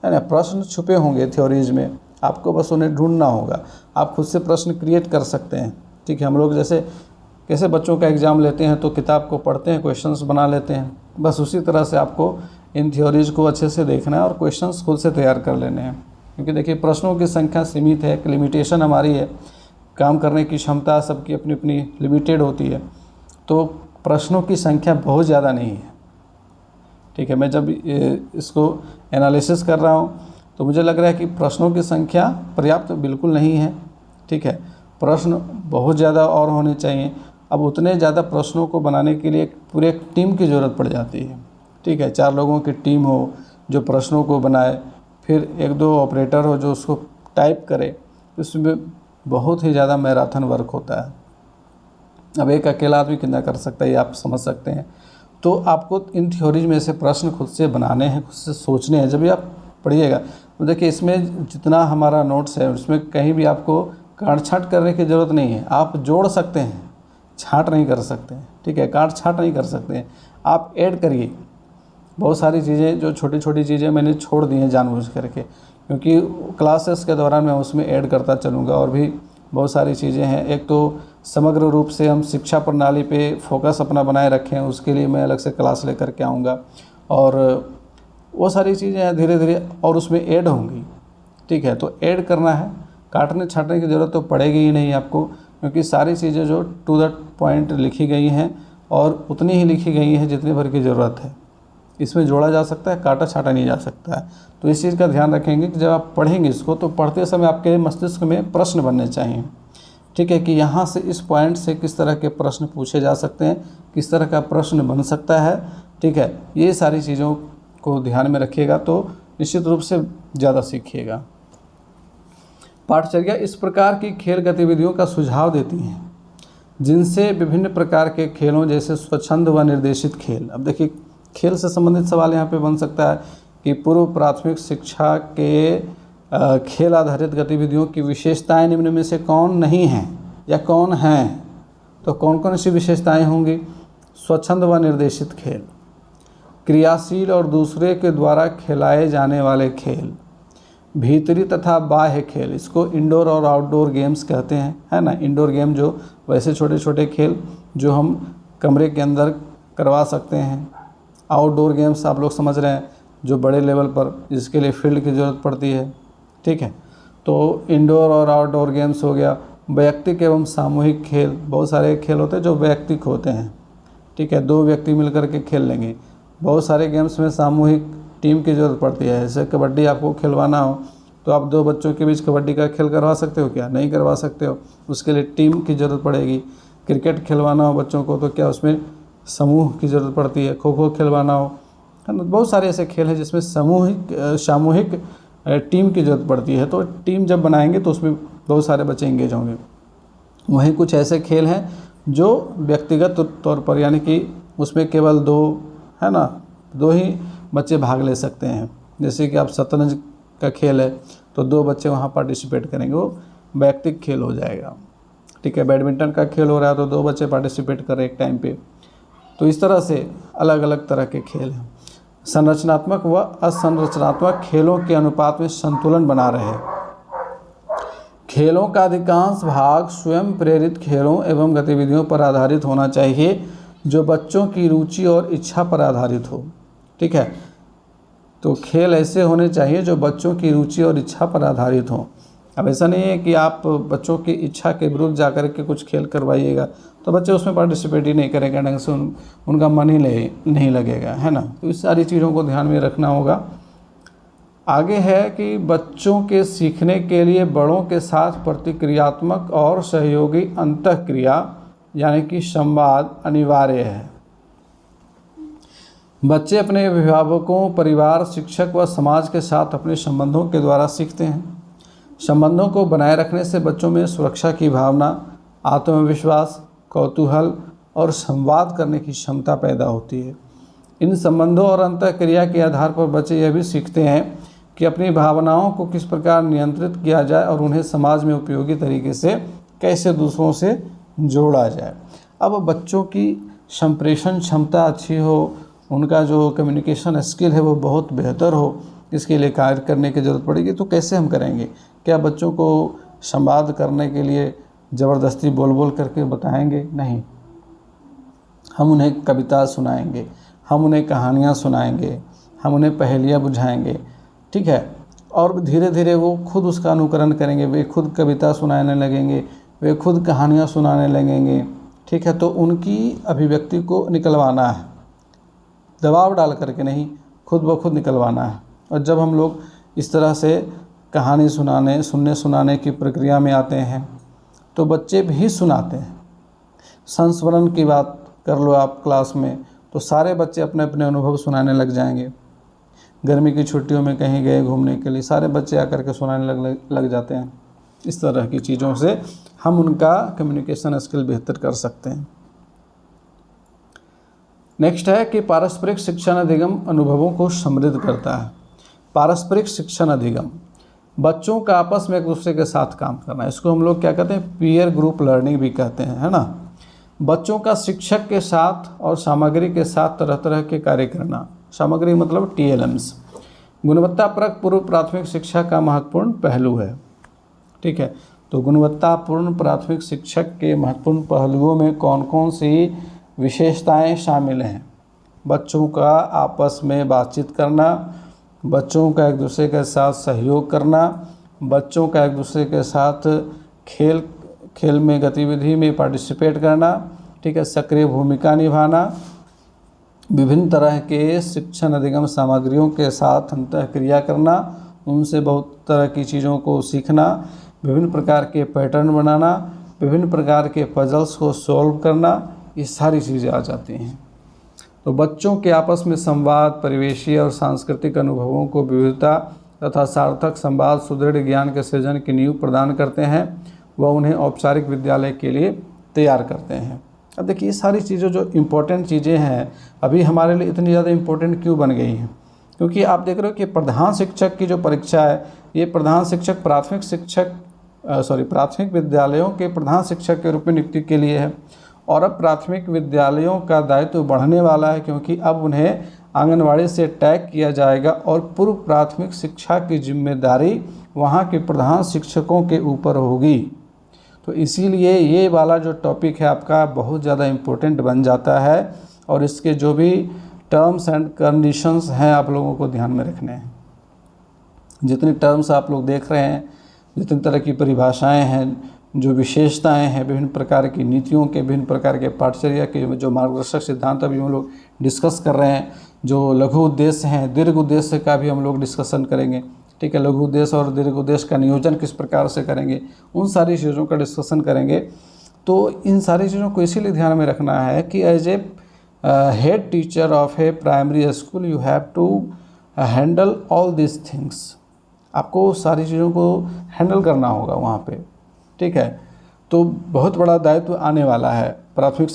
है ना। प्रश्न छुपे होंगे थ्योरीज में, आपको बस उन्हें ढूंढना होगा। आप खुद से प्रश्न क्रिएट कर सकते हैं। ठीक है, हम लोग जैसे कैसे बच्चों का एग्ज़ाम लेते हैं तो किताब को पढ़ते हैं, क्वेश्चंस बना लेते हैं, बस उसी तरह से आपको इन थ्योरीज को अच्छे से देखना है और क्वेश्चंस खुद से तैयार कर लेने हैं। क्योंकि देखिए प्रश्नों की संख्या सीमित है, एक लिमिटेशन हमारी है, काम करने की क्षमता सबकी अपनी अपनी लिमिटेड होती है। तो प्रश्नों की संख्या बहुत ज़्यादा नहीं है। ठीक है, मैं जब इसको एनालिसिस कर रहा हूँ तो मुझे लग रहा है कि प्रश्नों की संख्या पर्याप्त बिल्कुल नहीं है। ठीक है, प्रश्न बहुत ज़्यादा और होने चाहिए। अब उतने ज़्यादा प्रश्नों को बनाने के लिए पूरे एक टीम की ज़रूरत पड़ जाती है। ठीक है, 4 लोगों की टीम हो जो प्रश्नों को बनाए, फिर 1-2 ऑपरेटर हो जो उसको टाइप करे। इसमें बहुत ही ज़्यादा मैराथन वर्क होता है। अब एक अकेला आदमी कितना कर सकता है ये आप समझ सकते हैं। तो आपको इन थ्योरीज में से प्रश्न खुद से बनाने हैं, खुद से सोचने हैं। जब भी आप पढ़िएगा तो देखिए इसमें जितना हमारा नोट्स है उसमें कहीं भी आपको काट छाँट करने की ज़रूरत नहीं है। आप जोड़ सकते हैं, छाँट नहीं कर सकते हैं, ठीक है, काट छाँट नहीं कर सकते हैं, आप ऐड करिए। बहुत सारी चीज़ें जो छोटी छोटी चीज़ें मैंने छोड़ दी हैं जानबूझ करके, क्योंकि क्लासेस के दौरान मैं उसमें ऐड करता चलूँगा। और भी बहुत सारी चीज़ें हैं। एक तो समग्र रूप से हम शिक्षा प्रणाली पे फोकस अपना बनाए रखें, उसके लिए मैं अलग से क्लास लेकर के आऊँगा, और वो सारी चीज़ें धीरे धीरे और उसमें ऐड होंगी, ठीक है। तो ऐड करना है, काटने छाटने की ज़रूरत तो पड़ेगी ही नहीं आपको, क्योंकि सारी चीज़ें जो टू द पॉइंट लिखी गई हैं और उतनी ही लिखी गई हैं जितनी भर की ज़रूरत है। इसमें जोड़ा जा सकता है, काटा छाटा नहीं जा सकता है। तो इस चीज़ का ध्यान रखेंगे कि जब आप पढ़ेंगे इसको तो पढ़ते समय आपके मस्तिष्क में प्रश्न बनने चाहिए, ठीक है, कि यहाँ से इस पॉइंट से किस तरह के प्रश्न पूछे जा सकते हैं, किस तरह का प्रश्न बन सकता है, ठीक है। ये सारी चीज़ों को ध्यान में रखिएगा तो निश्चित रूप से ज़्यादा सीखिएगा। पाठचर्या इस प्रकार की खेल गतिविधियों का सुझाव देती हैं जिनसे विभिन्न प्रकार के खेलों जैसे स्वच्छंद व निर्देशित खेल। अब देखिए खेल से संबंधित सवाल यहाँ पे बन सकता है कि पूर्व प्राथमिक शिक्षा के खेल आधारित गतिविधियों की विशेषताएं निम्न में से कौन नहीं हैं या कौन हैं। तो कौन कौन सी विशेषताएं होंगी? स्वच्छंद व निर्देशित खेल, क्रियाशील और दूसरे के द्वारा खिलाए जाने वाले खेल, भीतरी तथा बाह्य खेल, इसको इंडोर और आउटडोर गेम्स कहते हैं, है ना। इंडोर गेम जो वैसे छोटे छोटे खेल जो हम कमरे के अंदर करवा सकते हैं, आउटडोर गेम्स आप लोग समझ रहे हैं जो बड़े लेवल पर जिसके लिए फील्ड की ज़रूरत पड़ती है, ठीक है। तो इंडोर और आउटडोर गेम्स हो गया। वैयक्तिक एवं सामूहिक खेल, बहुत सारे खेल होते हैं जो वैयक्तिक होते हैं, ठीक है, दो व्यक्ति मिलकर के खेल लेंगे। बहुत सारे गेम्स में सामूहिक टीम की ज़रूरत पड़ती है। जैसे कबड्डी आपको खिलवाना हो तो आप दो बच्चों के बीच कबड्डी का खेल करवा सकते हो क्या? नहीं करवा सकते हो, उसके लिए टीम की ज़रूरत पड़ेगी। क्रिकेट खिलवाना हो बच्चों को तो क्या उसमें समूह की ज़रूरत पड़ती है। खो खो खिलवाना हो, है ना। बहुत सारे ऐसे खेल हैं जिसमें सामूहिक टीम की ज़रूरत पड़ती है। तो टीम जब बनाएंगे तो उसमें बहुत सारे बच्चे इंगेज होंगे। वहीं कुछ ऐसे खेल हैं जो व्यक्तिगत तौर पर, यानी कि उसमें केवल दो ही बच्चे भाग ले सकते हैं। जैसे कि आप शतरंज का खेल है तो दो बच्चे वहाँ पार्टिसिपेट करेंगे, वो वैयक्तिक खेल हो जाएगा, ठीक है। बैडमिंटन का खेल हो रहा है तो दो बच्चे पार्टिसिपेट कर रहे एक टाइम पे। तो इस तरह से अलग अलग तरह के खेल हैं। संरचनात्मक व असंरचनात्मक खेलों के अनुपात में संतुलन बना रहे। खेलों का अधिकांश भाग स्वयं प्रेरित खेलों एवं गतिविधियों पर आधारित होना चाहिए जो बच्चों की रुचि और इच्छा पर आधारित हो, ठीक है। तो खेल ऐसे होने चाहिए जो बच्चों की रुचि और इच्छा पर आधारित हों। अब ऐसा नहीं है कि आप बच्चों की इच्छा के विरुद्ध जाकर के कुछ खेल करवाइएगा तो बच्चे उसमें पार्टिसिपेट ही नहीं करेंगे, ढंग से उनका मन ही नहीं लगेगा, है ना। तो इस सारी चीज़ों को ध्यान में रखना होगा। आगे है कि बच्चों के सीखने के लिए बड़ों के साथ प्रतिक्रियात्मक और सहयोगी अंतःक्रिया यानी कि संवाद अनिवार्य है। बच्चे अपने अभिभावकों, परिवार, शिक्षक व समाज के साथ अपने संबंधों के द्वारा सीखते हैं। संबंधों को बनाए रखने से बच्चों में सुरक्षा की भावना, आत्मविश्वास, कौतूहल और संवाद करने की क्षमता पैदा होती है। इन संबंधों और अंतःक्रिया के आधार पर बच्चे यह भी सीखते हैं कि अपनी भावनाओं को किस प्रकार नियंत्रित किया जाए और उन्हें समाज में उपयोगी तरीके से कैसे दूसरों से जोड़ा जाए। अब बच्चों की संप्रेषण क्षमता अच्छी हो, उनका जो कम्युनिकेशन स्किल है वो बहुत बेहतर हो, इसके लिए कार्य करने की ज़रूरत पड़ेगी। तो कैसे हम करेंगे? क्या बच्चों को संवाद करने के लिए ज़बरदस्ती बोल करके बताएंगे? नहीं, हम उन्हें कविता सुनाएंगे, हम उन्हें कहानियाँ सुनाएंगे, हम उन्हें पहेलियाँ बुझाएंगे, ठीक है। और धीरे धीरे वो खुद उसका अनुकरण करेंगे, वे खुद कविता सुनाने लगेंगे, वे खुद कहानियाँ सुनाने लगेंगे, ठीक है। तो उनकी अभिव्यक्ति को निकलवाना है, दबाव डाल करके नहीं, खुद ब खुद निकलवाना है। और जब हम लोग इस तरह से कहानी सुनाने की प्रक्रिया में आते हैं तो बच्चे भी सुनाते हैं। संस्मरण की बात कर लो आप क्लास में तो सारे बच्चे अपने अपने अनुभव सुनाने लग जाएंगे। गर्मी की छुट्टियों में कहीं गए घूमने के लिए, सारे बच्चे आकर के सुनाने लग जाते हैं। इस तरह की चीज़ों से हम उनका कम्युनिकेशन स्किल बेहतर कर सकते हैं। नेक्स्ट है कि पारस्परिक शिक्षण अधिगम अनुभवों को समृद्ध करता है। पारस्परिक शिक्षण अधिगम, बच्चों का आपस में एक दूसरे के साथ काम करना, इसको हम लोग क्या कहते हैं, पीयर ग्रुप लर्निंग भी कहते हैं, है ना। बच्चों का शिक्षक के साथ और सामग्री के साथ तरह तरह के कार्य करना, सामग्री मतलब TLMs, गुणवत्तापरक पूर्व प्राथमिक शिक्षा का महत्वपूर्ण पहलू है। ठीक है, तो गुणवत्तापूर्ण प्राथमिक शिक्षक के महत्वपूर्ण पहलुओं में कौन कौन सी विशेषताएं शामिल हैं? बच्चों का आपस में बातचीत करना, बच्चों का एक दूसरे के साथ सहयोग करना, बच्चों का एक दूसरे के साथ खेल में गतिविधि में पार्टिसिपेट करना, ठीक है, सक्रिय भूमिका निभाना, विभिन्न तरह के शिक्षण अधिगम सामग्रियों के साथ अंतःक्रिया करना, उनसे बहुत तरह की चीज़ों को सीखना, विभिन्न प्रकार के पैटर्न बनाना, विभिन्न प्रकार के पजल्स को सॉल्व करना, ये सारी चीज़ें आ जाती हैं। तो बच्चों के आपस में संवाद परिवेशीय और सांस्कृतिक अनुभवों को विविधता तथा सार्थक संवाद सुदृढ़ ज्ञान के सृजन की नींव प्रदान करते हैं व उन्हें औपचारिक विद्यालय के लिए तैयार करते हैं। अब देखिए, ये सारी चीज़ें जो इम्पोर्टेंट चीज़ें हैं अभी हमारे लिए इतनी ज़्यादा इम्पोर्टेंट क्यों बन गई हैं? क्योंकि आप देख रहे हो कि प्रधान शिक्षक की जो परीक्षा है, ये प्रधान शिक्षक प्राथमिक विद्यालयों के प्रधान शिक्षक के रूप में नियुक्ति के लिए है। और अब प्राथमिक विद्यालयों का दायित्व बढ़ने वाला है, क्योंकि अब उन्हें आंगनवाड़ी से टैग किया जाएगा और पूर्व प्राथमिक शिक्षा की जिम्मेदारी वहाँ के प्रधान शिक्षकों के ऊपर होगी। तो इसीलिए ये वाला जो टॉपिक है आपका बहुत ज़्यादा इम्पोर्टेंट बन जाता है, और इसके जो भी टर्म्स एंड कंडीशंस हैं आप लोगों को ध्यान में रखने हैं। जितनी टर्म्स आप लोग देख रहे हैं, जितनी तरह की परिभाषाएं हैं, जो विशेषताएं हैं, विभिन्न प्रकार की नीतियों के, विभिन्न प्रकार के पाठचर्या के जो मार्गदर्शक सिद्धांत अभी हम लोग डिस्कस कर रहे हैं, जो लघु उद्देश्य हैं, दीर्घ उद्देश्य का भी हम लोग डिस्कशन करेंगे। ठीक है, लघु उद्देश्य और दीर्घ उद्देश्य का नियोजन किस प्रकार से करेंगे, उन सारी चीज़ों का डिस्कशन करेंगे। तो इन सारी चीज़ों को इसीलिए ध्यान में रखना है कि as a head teacher of a primary school you have to handle all this things. आपको सारी चीज़ों को हैंडल करना होगा वहाँ पे। ठीक है, तो बहुत बड़ा दायित्व आने वाला है प्राथमिक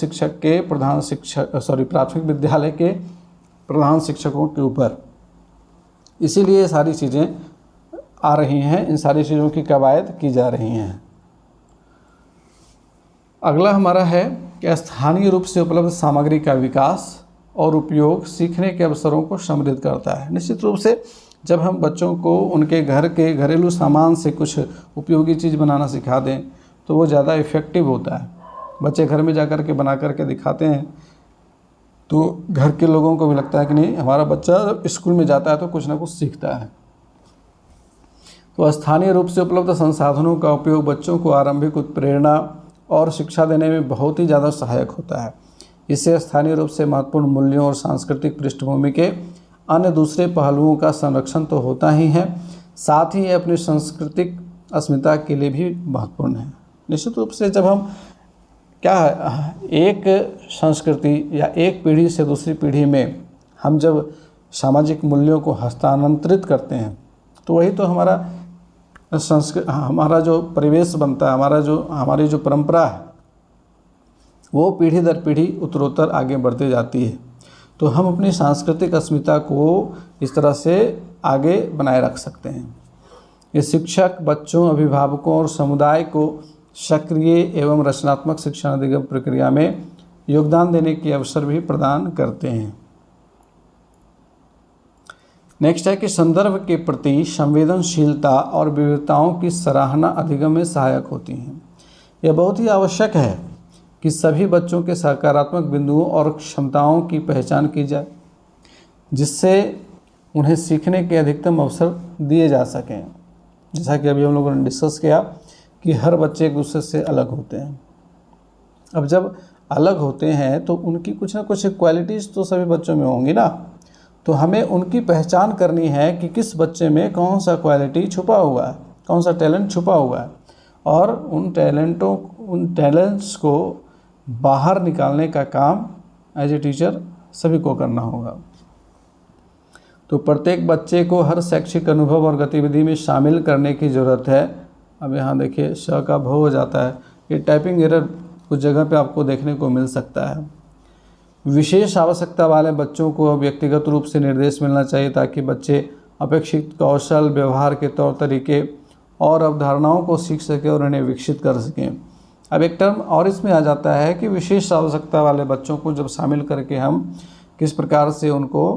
विद्यालय के प्रधान शिक्षकों के ऊपर। इसीलिए सारी चीज़ें आ रही हैं, इन सारी चीज़ों की कवायद की जा रही हैं। अगला हमारा है कि स्थानीय रूप से उपलब्ध सामग्री का विकास और उपयोग सीखने के अवसरों को समृद्ध करता है। निश्चित रूप से जब हम बच्चों को उनके घर के घरेलू सामान से कुछ उपयोगी चीज़ बनाना सिखा दें तो वो ज़्यादा इफ़ेक्टिव होता है। बच्चे घर में जा कर के बना करके दिखाते हैं तो घर के लोगों को भी लगता है कि नहीं, हमारा बच्चा जब स्कूल में जाता है तो कुछ ना कुछ सीखता है। तो स्थानीय रूप से उपलब्ध संसाधनों का उपयोग बच्चों को आरंभिक उत्प्रेरणा और शिक्षा देने में बहुत ही ज़्यादा सहायक होता है। इससे स्थानीय रूप से महत्वपूर्ण मूल्यों और सांस्कृतिक पृष्ठभूमि के अन्य दूसरे पहलुओं का संरक्षण तो होता ही है, साथ ही अपनी सांस्कृतिक अस्मिता के लिए भी महत्वपूर्ण है। निश्चित रूप से जब हम एक संस्कृति या एक पीढ़ी से दूसरी पीढ़ी में हम जब सामाजिक मूल्यों को हस्तांतरित करते हैं तो वही तो हमारा जो परिवेश बनता है, हमारी जो परंपरा है वो पीढ़ी दर पीढ़ी उत्तरोत्तर आगे बढ़ती जाती है। तो हम अपनी सांस्कृतिक अस्मिता को इस तरह से आगे बनाए रख सकते हैं। ये शिक्षक बच्चों, अभिभावकों और समुदाय को सक्रिय एवं रचनात्मक शिक्षण अधिगम प्रक्रिया में योगदान देने के अवसर भी प्रदान करते हैं। नेक्स्ट है कि संदर्भ के प्रति संवेदनशीलता और विविधताओं की सराहना अधिगम में सहायक होती हैं। यह बहुत ही आवश्यक है कि सभी बच्चों के सकारात्मक बिंदुओं और क्षमताओं की पहचान की जाए, जिससे उन्हें सीखने के अधिकतम अवसर दिए जा सकें। जैसा कि अभी हम लोगों ने डिस्कस किया कि हर बच्चे एक दूसरे से अलग होते हैं। अब जब अलग होते हैं तो उनकी कुछ ना कुछ क्वालिटीज़ तो सभी बच्चों में होंगी ना, तो हमें उनकी पहचान करनी है कि किस बच्चे में कौन सा क्वालिटी छुपा हुआ है, कौन सा टैलेंट छुपा हुआ है, और उन टैलेंट्स को बाहर निकालने का काम एज ए टीचर सभी को करना होगा। तो प्रत्येक बच्चे को हर शैक्षिक अनुभव और गतिविधि में शामिल करने की ज़रूरत है। अब यहाँ देखिए श का भ हो जाता है, ये टाइपिंग एरर कुछ जगह पे आपको देखने को मिल सकता है। विशेष आवश्यकता वाले बच्चों को व्यक्तिगत रूप से निर्देश मिलना चाहिए ताकि बच्चे अपेक्षित कौशल, व्यवहार के तौर तरीके और अवधारणाओं को सीख सकें और उन्हें विकसित कर सकें। अब एक टर्म और इसमें आ जाता है कि विशेष आवश्यकता वाले बच्चों को जब शामिल करके हम किस प्रकार से उनको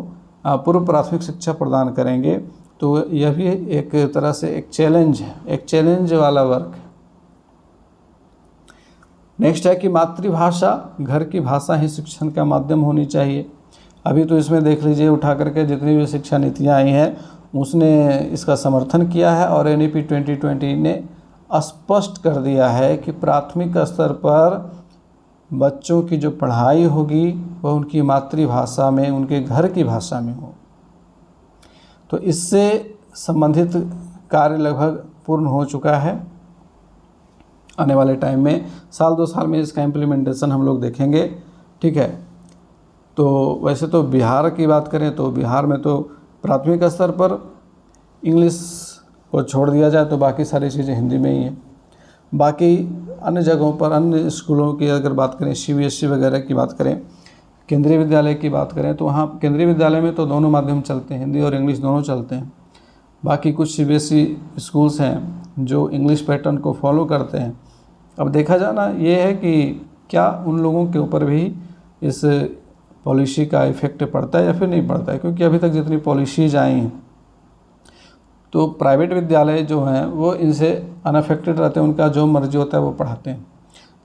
पूर्व प्राथमिक शिक्षा प्रदान करेंगे, तो यह भी एक तरह से एक चैलेंज है, एक चैलेंज वाला वर्क है। नेक्स्ट है कि मातृभाषा घर की भाषा ही शिक्षण का माध्यम होनी चाहिए। अभी तो इसमें देख लीजिए, उठा करके जितनी भी शिक्षा नीतियाँ आई हैं उसने इसका समर्थन किया है और NEP 2020 ने स्पष्ट कर दिया है कि प्राथमिक स्तर पर बच्चों की जो पढ़ाई होगी वह उनकी मातृभाषा में, उनके घर की भाषा में हो। तो इससे संबंधित कार्य लगभग पूर्ण हो चुका है। आने वाले टाइम में 1-2 साल में इसका इम्प्लीमेंटेशन हम लोग देखेंगे, ठीक है। तो वैसे तो बिहार की बात करें तो बिहार में तो प्राथमिक स्तर पर इंग्लिश को छोड़ दिया जाए तो बाकी सारी चीज़ें हिंदी में ही हैं। बाकी अन्य जगहों पर, अन्य स्कूलों की अगर बात करें, CBSE वगैरह की बात करें, केंद्रीय विद्यालय की बात करें, तो वहाँ केंद्रीय विद्यालय में तो दोनों माध्यम चलते हैं, हिंदी और इंग्लिश दोनों चलते हैं। बाकी कुछ CBSE स्कूल्स हैं जो इंग्लिश पैटर्न को फॉलो करते हैं। अब देखा जाना ये है कि क्या उन लोगों के ऊपर भी इस पॉलिसी का इफ़ेक्ट पड़ता है या फिर नहीं पड़ता है, क्योंकि अभी तक जितनी पॉलिसीज आई हैं तो प्राइवेट विद्यालय जो हैं वो इनसे अनअफेक्टेड रहते हैं, उनका जो मर्जी होता है वो पढ़ाते हैं।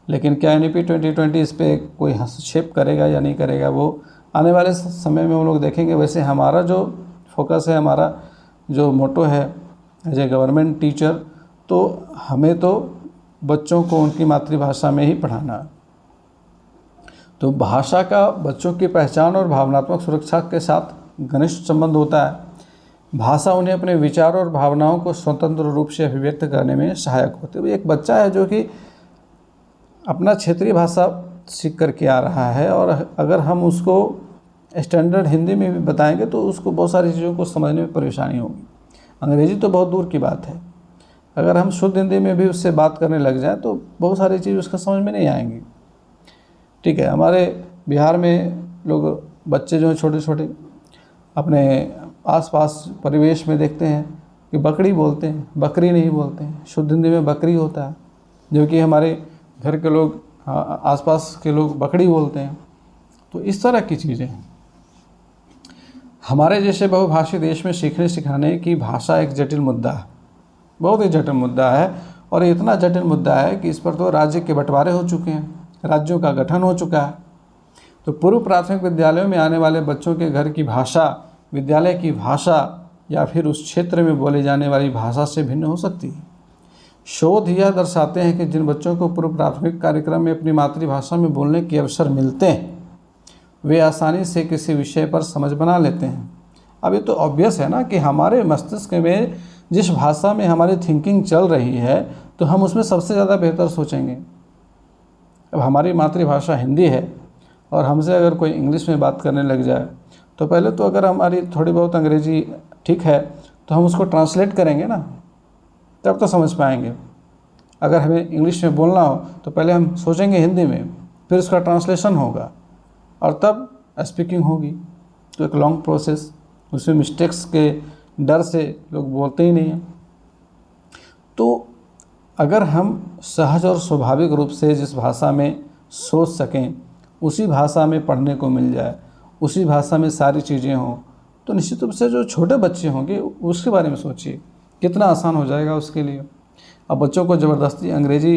लेकिन क्या NEP 2020 इस पर कोई हस्तक्षेप करेगा या नहीं करेगा, वो आने वाले समय में वो लोग देखेंगे। वैसे हमारा जो फोकस है, हमारा जो मोटो है एज ए गवर्नमेंट टीचर, तो हमें तो बच्चों को उनकी मातृभाषा में ही पढ़ाना है। तो भाषा का बच्चों की पहचान और भावनात्मक सुरक्षा के साथ घनिष्ठ संबंध होता है। भाषा उन्हें अपने विचार और भावनाओं को स्वतंत्र रूप से अभिव्यक्त करने में सहायक होती है। एक बच्चा है जो कि अपना क्षेत्रीय भाषा सीख करके आ रहा है और अगर हम उसको स्टैंडर्ड हिंदी में भी बताएंगे तो उसको बहुत सारी चीज़ों को समझने में परेशानी होगी। अंग्रेजी तो बहुत दूर की बात है, अगर हम शुद्ध हिंदी में भी उससे बात करने लग जाएं तो बहुत सारी चीज़ उसका समझ में नहीं आएंगी, ठीक है। हमारे बिहार में लोग, बच्चे जो हैं छोटे छोटे, अपने आसपास परिवेश में देखते हैं कि बकरी बोलते हैं, बकरी नहीं बोलते हैं। शुद्ध हिंदी में बकरी होता है, जबकि हमारे घर के लोग, आसपास के लोग बकरी बोलते हैं। तो इस तरह की चीज़ें हैं। हमारे जैसे बहुभाषी देश में सीखने सिखाने की भाषा एक जटिल मुद्दा है, बहुत ही जटिल मुद्दा है। और इतना जटिल मुद्दा है कि इस पर तो राज्य के बंटवारे हो चुके हैं, राज्यों का गठन हो चुका है। तो पूर्व प्राथमिक विद्यालयों में आने वाले बच्चों के घर की भाषा विद्यालय की भाषा या फिर उस क्षेत्र में बोली जाने वाली भाषा से भिन्न हो सकती है। शोध यह दर्शाते हैं कि जिन बच्चों को पूर्व प्राथमिक कार्यक्रम में अपनी मातृभाषा में बोलने के अवसर मिलते हैं वे आसानी से किसी विषय पर समझ बना लेते हैं। अब ये तो ऑब्वियस है ना कि हमारे मस्तिष्क में जिस भाषा में हमारी थिंकिंग चल रही है तो हम उसमें सबसे ज़्यादा बेहतर सोचेंगे। अब हमारी मातृभाषा हिंदी है और हमसे अगर कोई इंग्लिश में बात करने लग जाए तो पहले तो अगर हमारी थोड़ी बहुत अंग्रेजी ठीक है तो हम उसको ट्रांसलेट करेंगे ना, तब तो समझ पाएंगे। अगर हमें इंग्लिश में बोलना हो तो पहले हम सोचेंगे हिंदी में, फिर उसका ट्रांसलेशन होगा और तब स्पीकिंग होगी। तो एक लॉन्ग प्रोसेस, उसमें मिस्टेक्स के डर से लोग बोलते ही नहीं हैं। तो अगर हम सहज और स्वाभाविक रूप से जिस भाषा में सोच सकें उसी भाषा में पढ़ने को मिल जाए, उसी भाषा में सारी चीज़ें हों, तो निश्चित रूप से जो छोटे बच्चे होंगे उसके बारे में सोचिए कितना आसान हो जाएगा उसके लिए। अब बच्चों को ज़बरदस्ती अंग्रेजी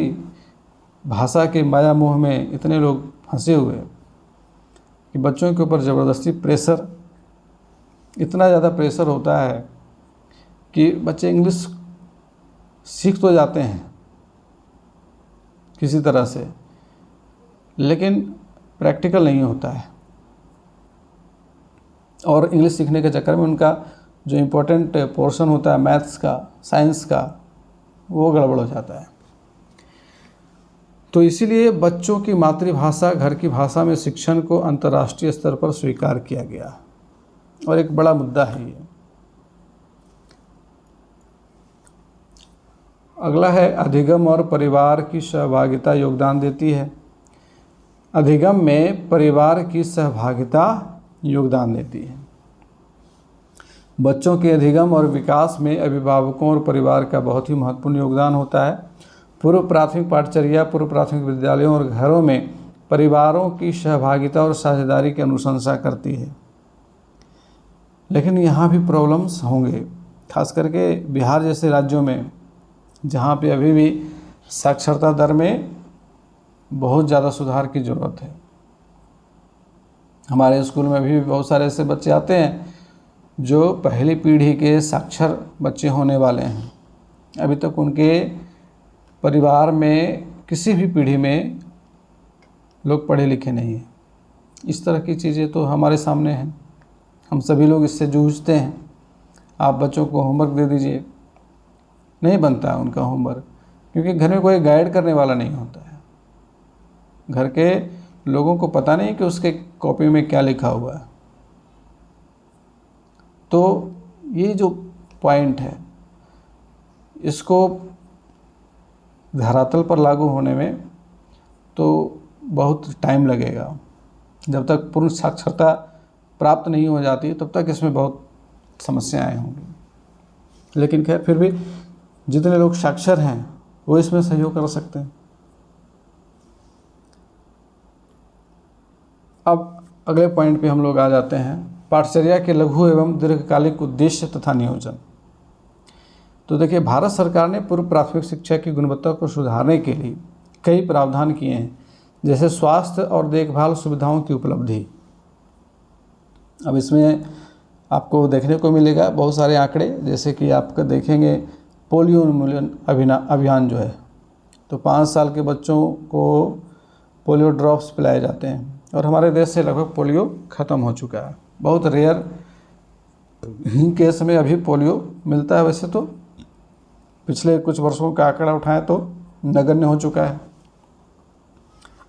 भाषा के माया मोह में इतने लोग फंसे हुए कि बच्चों के ऊपर ज़बरदस्ती प्रेशर, इतना ज़्यादा प्रेशर होता है कि बच्चे इंग्लिश सीख तो जाते हैं किसी तरह से, लेकिन प्रैक्टिकल नहीं होता है और इंग्लिश सीखने के चक्कर में उनका जो इम्पोर्टेंट पोर्शन होता है मैथ्स का, साइंस का, वो गड़बड़ हो जाता है। तो इसीलिए बच्चों की मातृभाषा घर की भाषा में शिक्षण को अंतर्राष्ट्रीय स्तर पर स्वीकार किया गया और एक बड़ा मुद्दा है ये। अगला है अधिगम और परिवार की सहभागिता योगदान देती है। अधिगम में परिवार की सहभागिता योगदान देती है। बच्चों के अधिगम और विकास में अभिभावकों और परिवार का बहुत ही महत्वपूर्ण योगदान होता है। पूर्व प्राथमिक पाठचर्या पूर्व प्राथमिक विद्यालयों और घरों में परिवारों की सहभागिता और साझेदारी की अनुशंसा करती है, लेकिन यहाँ भी प्रॉब्लम्स होंगे, खास करके बिहार जैसे राज्यों में जहाँ पे अभी भी साक्षरता दर में बहुत ज़्यादा सुधार की ज़रूरत है। हमारे स्कूल में भी बहुत सारे ऐसे बच्चे आते हैं जो पहली पीढ़ी के साक्षर बच्चे होने वाले हैं। अभी तक उनके परिवार में किसी भी पीढ़ी में लोग पढ़े लिखे नहीं हैं। इस तरह की चीज़ें तो हमारे सामने हैं, हम सभी लोग इससे जूझते हैं। आप बच्चों को होमवर्क दे दीजिए, नहीं बनता है उनका होमवर्क, क्योंकि घर में कोई गाइड करने वाला नहीं होता है। घर के लोगों को पता नहीं कि उसके कॉपी में क्या लिखा हुआ है। तो ये जो पॉइंट है, इसको धरातल पर लागू होने में तो बहुत टाइम लगेगा। जब तक पूर्ण साक्षरता प्राप्त नहीं हो जाती तब तक इसमें बहुत समस्याएं होंगी। लेकिन खैर, फिर भी जितने लोग साक्षर हैं वो इसमें सहयोग कर सकते हैं। अब अगले पॉइंट पे हम लोग आ जाते हैं, पाठचर्या के लघु एवं दीर्घकालिक उद्देश्य तथा नियोजन। तो देखिए, भारत सरकार ने पूर्व प्राथमिक शिक्षा की गुणवत्ता को सुधारने के लिए कई प्रावधान किए हैं, जैसे स्वास्थ्य और देखभाल सुविधाओं की उपलब्धि। अब इसमें आपको देखने को मिलेगा बहुत सारे आंकड़े, जैसे कि आपका देखेंगे पोलियो उन्मूलन अभियान जो है, तो 5 साल के बच्चों को पोलियो ड्रॉप्स पिलाए जाते हैं और हमारे देश से लगभग पोलियो ख़त्म हो चुका है। बहुत रेयर केस में अभी पोलियो मिलता है। वैसे तो पिछले कुछ वर्षों का आंकड़ा उठाएं तो नगण्य हो चुका है।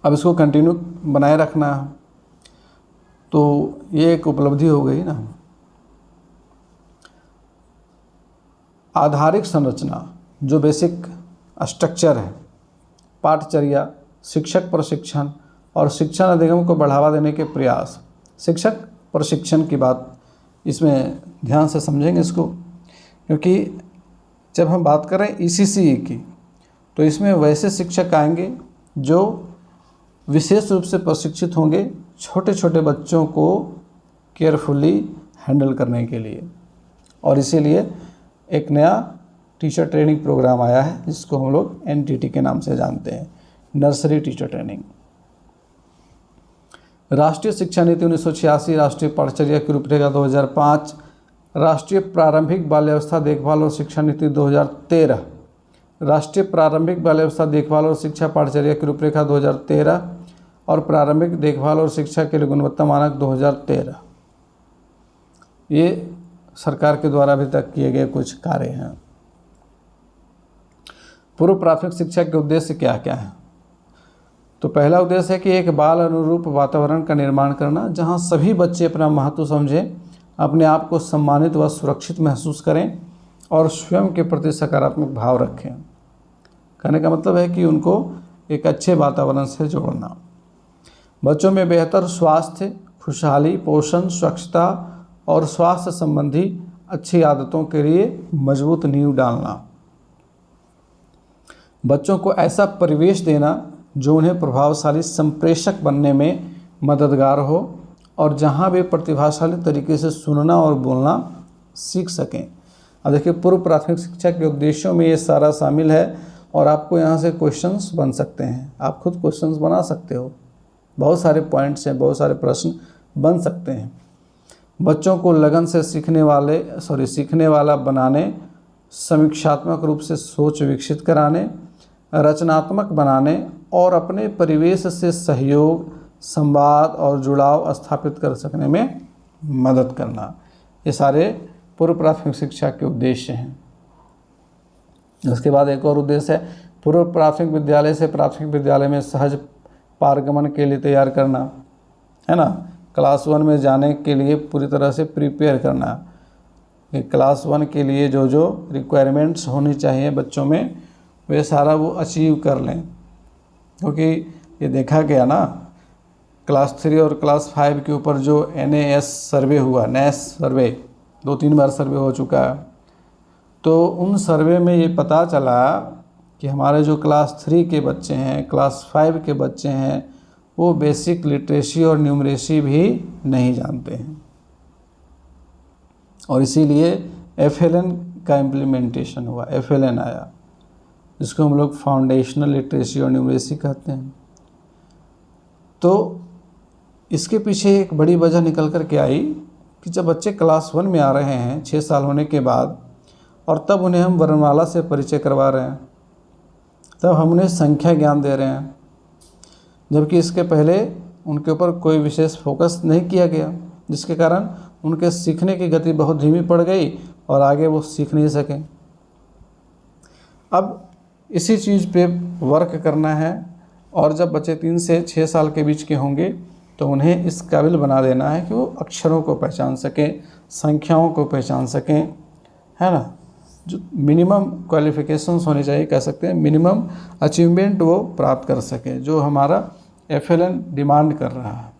अब इसको कंटिन्यू बनाए रखना, तो ये एक उपलब्धि हो गई ना। आधारिक संरचना, जो बेसिक स्ट्रक्चर है, पाठचर्या, शिक्षक प्रशिक्षण और शिक्षण अधिगम को बढ़ावा देने के प्रयास। शिक्षक प्रशिक्षण की बात इसमें ध्यान से समझेंगे इसको, क्योंकि जब हम बात करें ECCE की, तो इसमें वैसे शिक्षक आएंगे जो विशेष रूप से प्रशिक्षित होंगे छोटे छोटे बच्चों को केयरफुली हैंडल करने के लिए। और इसीलिए एक नया टीचर ट्रेनिंग प्रोग्राम आया है, जिसको हम लोग NTT के नाम से जानते हैं, नर्सरी टीचर ट्रेनिंग। राष्ट्रीय शिक्षा नीति 1986, राष्ट्रीय पाठचर्या की रूपरेखा 2005, राष्ट्रीय प्रारंभिक बाल्यावस्था देखभाल और शिक्षा नीति 2013, राष्ट्रीय प्रारंभिक बाल्यावस्था देखभाल और शिक्षा पाठचर्या की रूपरेखा 2013 और प्रारंभिक देखभाल और शिक्षा के लिए गुणवत्ता मानक 2013। ये सरकार के द्वारा अभी तक किए गए कुछ कार्य हैं। पूर्व प्राथमिक शिक्षा के उद्देश्य क्या क्या हैं? तो पहला उद्देश्य है कि एक बाल अनुरूप वातावरण का निर्माण करना, जहां सभी बच्चे अपना महत्व समझें, अपने आप को सम्मानित व सुरक्षित महसूस करें और स्वयं के प्रति सकारात्मक भाव रखें। कहने का मतलब है कि उनको एक अच्छे वातावरण से जोड़ना। बच्चों में बेहतर स्वास्थ्य, खुशहाली, पोषण, स्वच्छता और स्वास्थ्य संबंधी अच्छी आदतों के लिए मजबूत नींव डालना। बच्चों को ऐसा परिवेश देना जो उन्हें प्रभावशाली संप्रेषक बनने में मददगार हो और जहां वे प्रतिभाशाली तरीके से सुनना और बोलना सीख सकें। अब देखिए, पूर्व प्राथमिक शिक्षा के उद्देश्यों में ये सारा शामिल है और आपको यहाँ से क्वेश्चंस बन सकते हैं। आप खुद क्वेश्चंस बना सकते हो, बहुत सारे पॉइंट्स हैं, बहुत सारे प्रश्न बन सकते हैं। बच्चों को लगन से सीखने वाला बनाने, समीक्षात्मक रूप से सोच विकसित कराने, रचनात्मक बनाने और अपने परिवेश से सहयोग, संवाद और जुड़ाव स्थापित कर सकने में मदद करना, ये सारे पूर्व प्राथमिक शिक्षा के उद्देश्य हैं। उसके बाद एक और उद्देश्य है पूर्व प्राथमिक विद्यालय से प्राथमिक विद्यालय में सहज पारगमन के लिए तैयार करना, है ना। क्लास 1 में जाने के लिए पूरी तरह से प्रिपेयर करना, कि क्लास 1 के लिए जो जो रिक्वायरमेंट्स होनी चाहिए बच्चों में, वे सारा वो अचीव कर लें। क्योंकि ये देखा गया ना क्लास 3 और क्लास 5 के ऊपर जो NAS सर्वे हुआ, NAS सर्वे 2-3 बार सर्वे हो चुका है, तो उन सर्वे में ये पता चला कि हमारे जो क्लास 3 के बच्चे हैं, क्लास 5 के बच्चे हैं, वो बेसिक लिटरेसी और न्यूमरेसी भी नहीं जानते हैं। और इसीलिए FLN का इम्प्लीमेंटेशन हुआ, FLN आया, जिसको हम लोग फाउंडेशनल लिटरेसी और न्यूमरेसी कहते हैं। तो इसके पीछे एक बड़ी वजह निकल कर के आई कि जब बच्चे क्लास 1 में आ रहे हैं 6 साल होने के बाद, और तब उन्हें हम वर्णमाला से परिचय करवा रहे हैं, तब हम उन्हें संख्या ज्ञान दे रहे हैं, जबकि इसके पहले उनके ऊपर कोई विशेष फोकस नहीं किया गया, जिसके कारण उनके सीखने की गति बहुत धीमी पड़ गई और आगे वो सीख नहीं सके। अब इसी चीज़ पे वर्क करना है, और जब बच्चे 3 से 6 साल के बीच के होंगे तो उन्हें इस काबिल बना देना है कि वो अक्षरों को पहचान सकें, संख्याओं को पहचान सकें, है ना। जो मिनिमम क्वालिफ़िकेशंस होनी चाहिए, कह सकते हैं मिनिमम अचीवमेंट वो प्राप्त कर सकें, जो हमारा FLN डिमांड कर रहा है।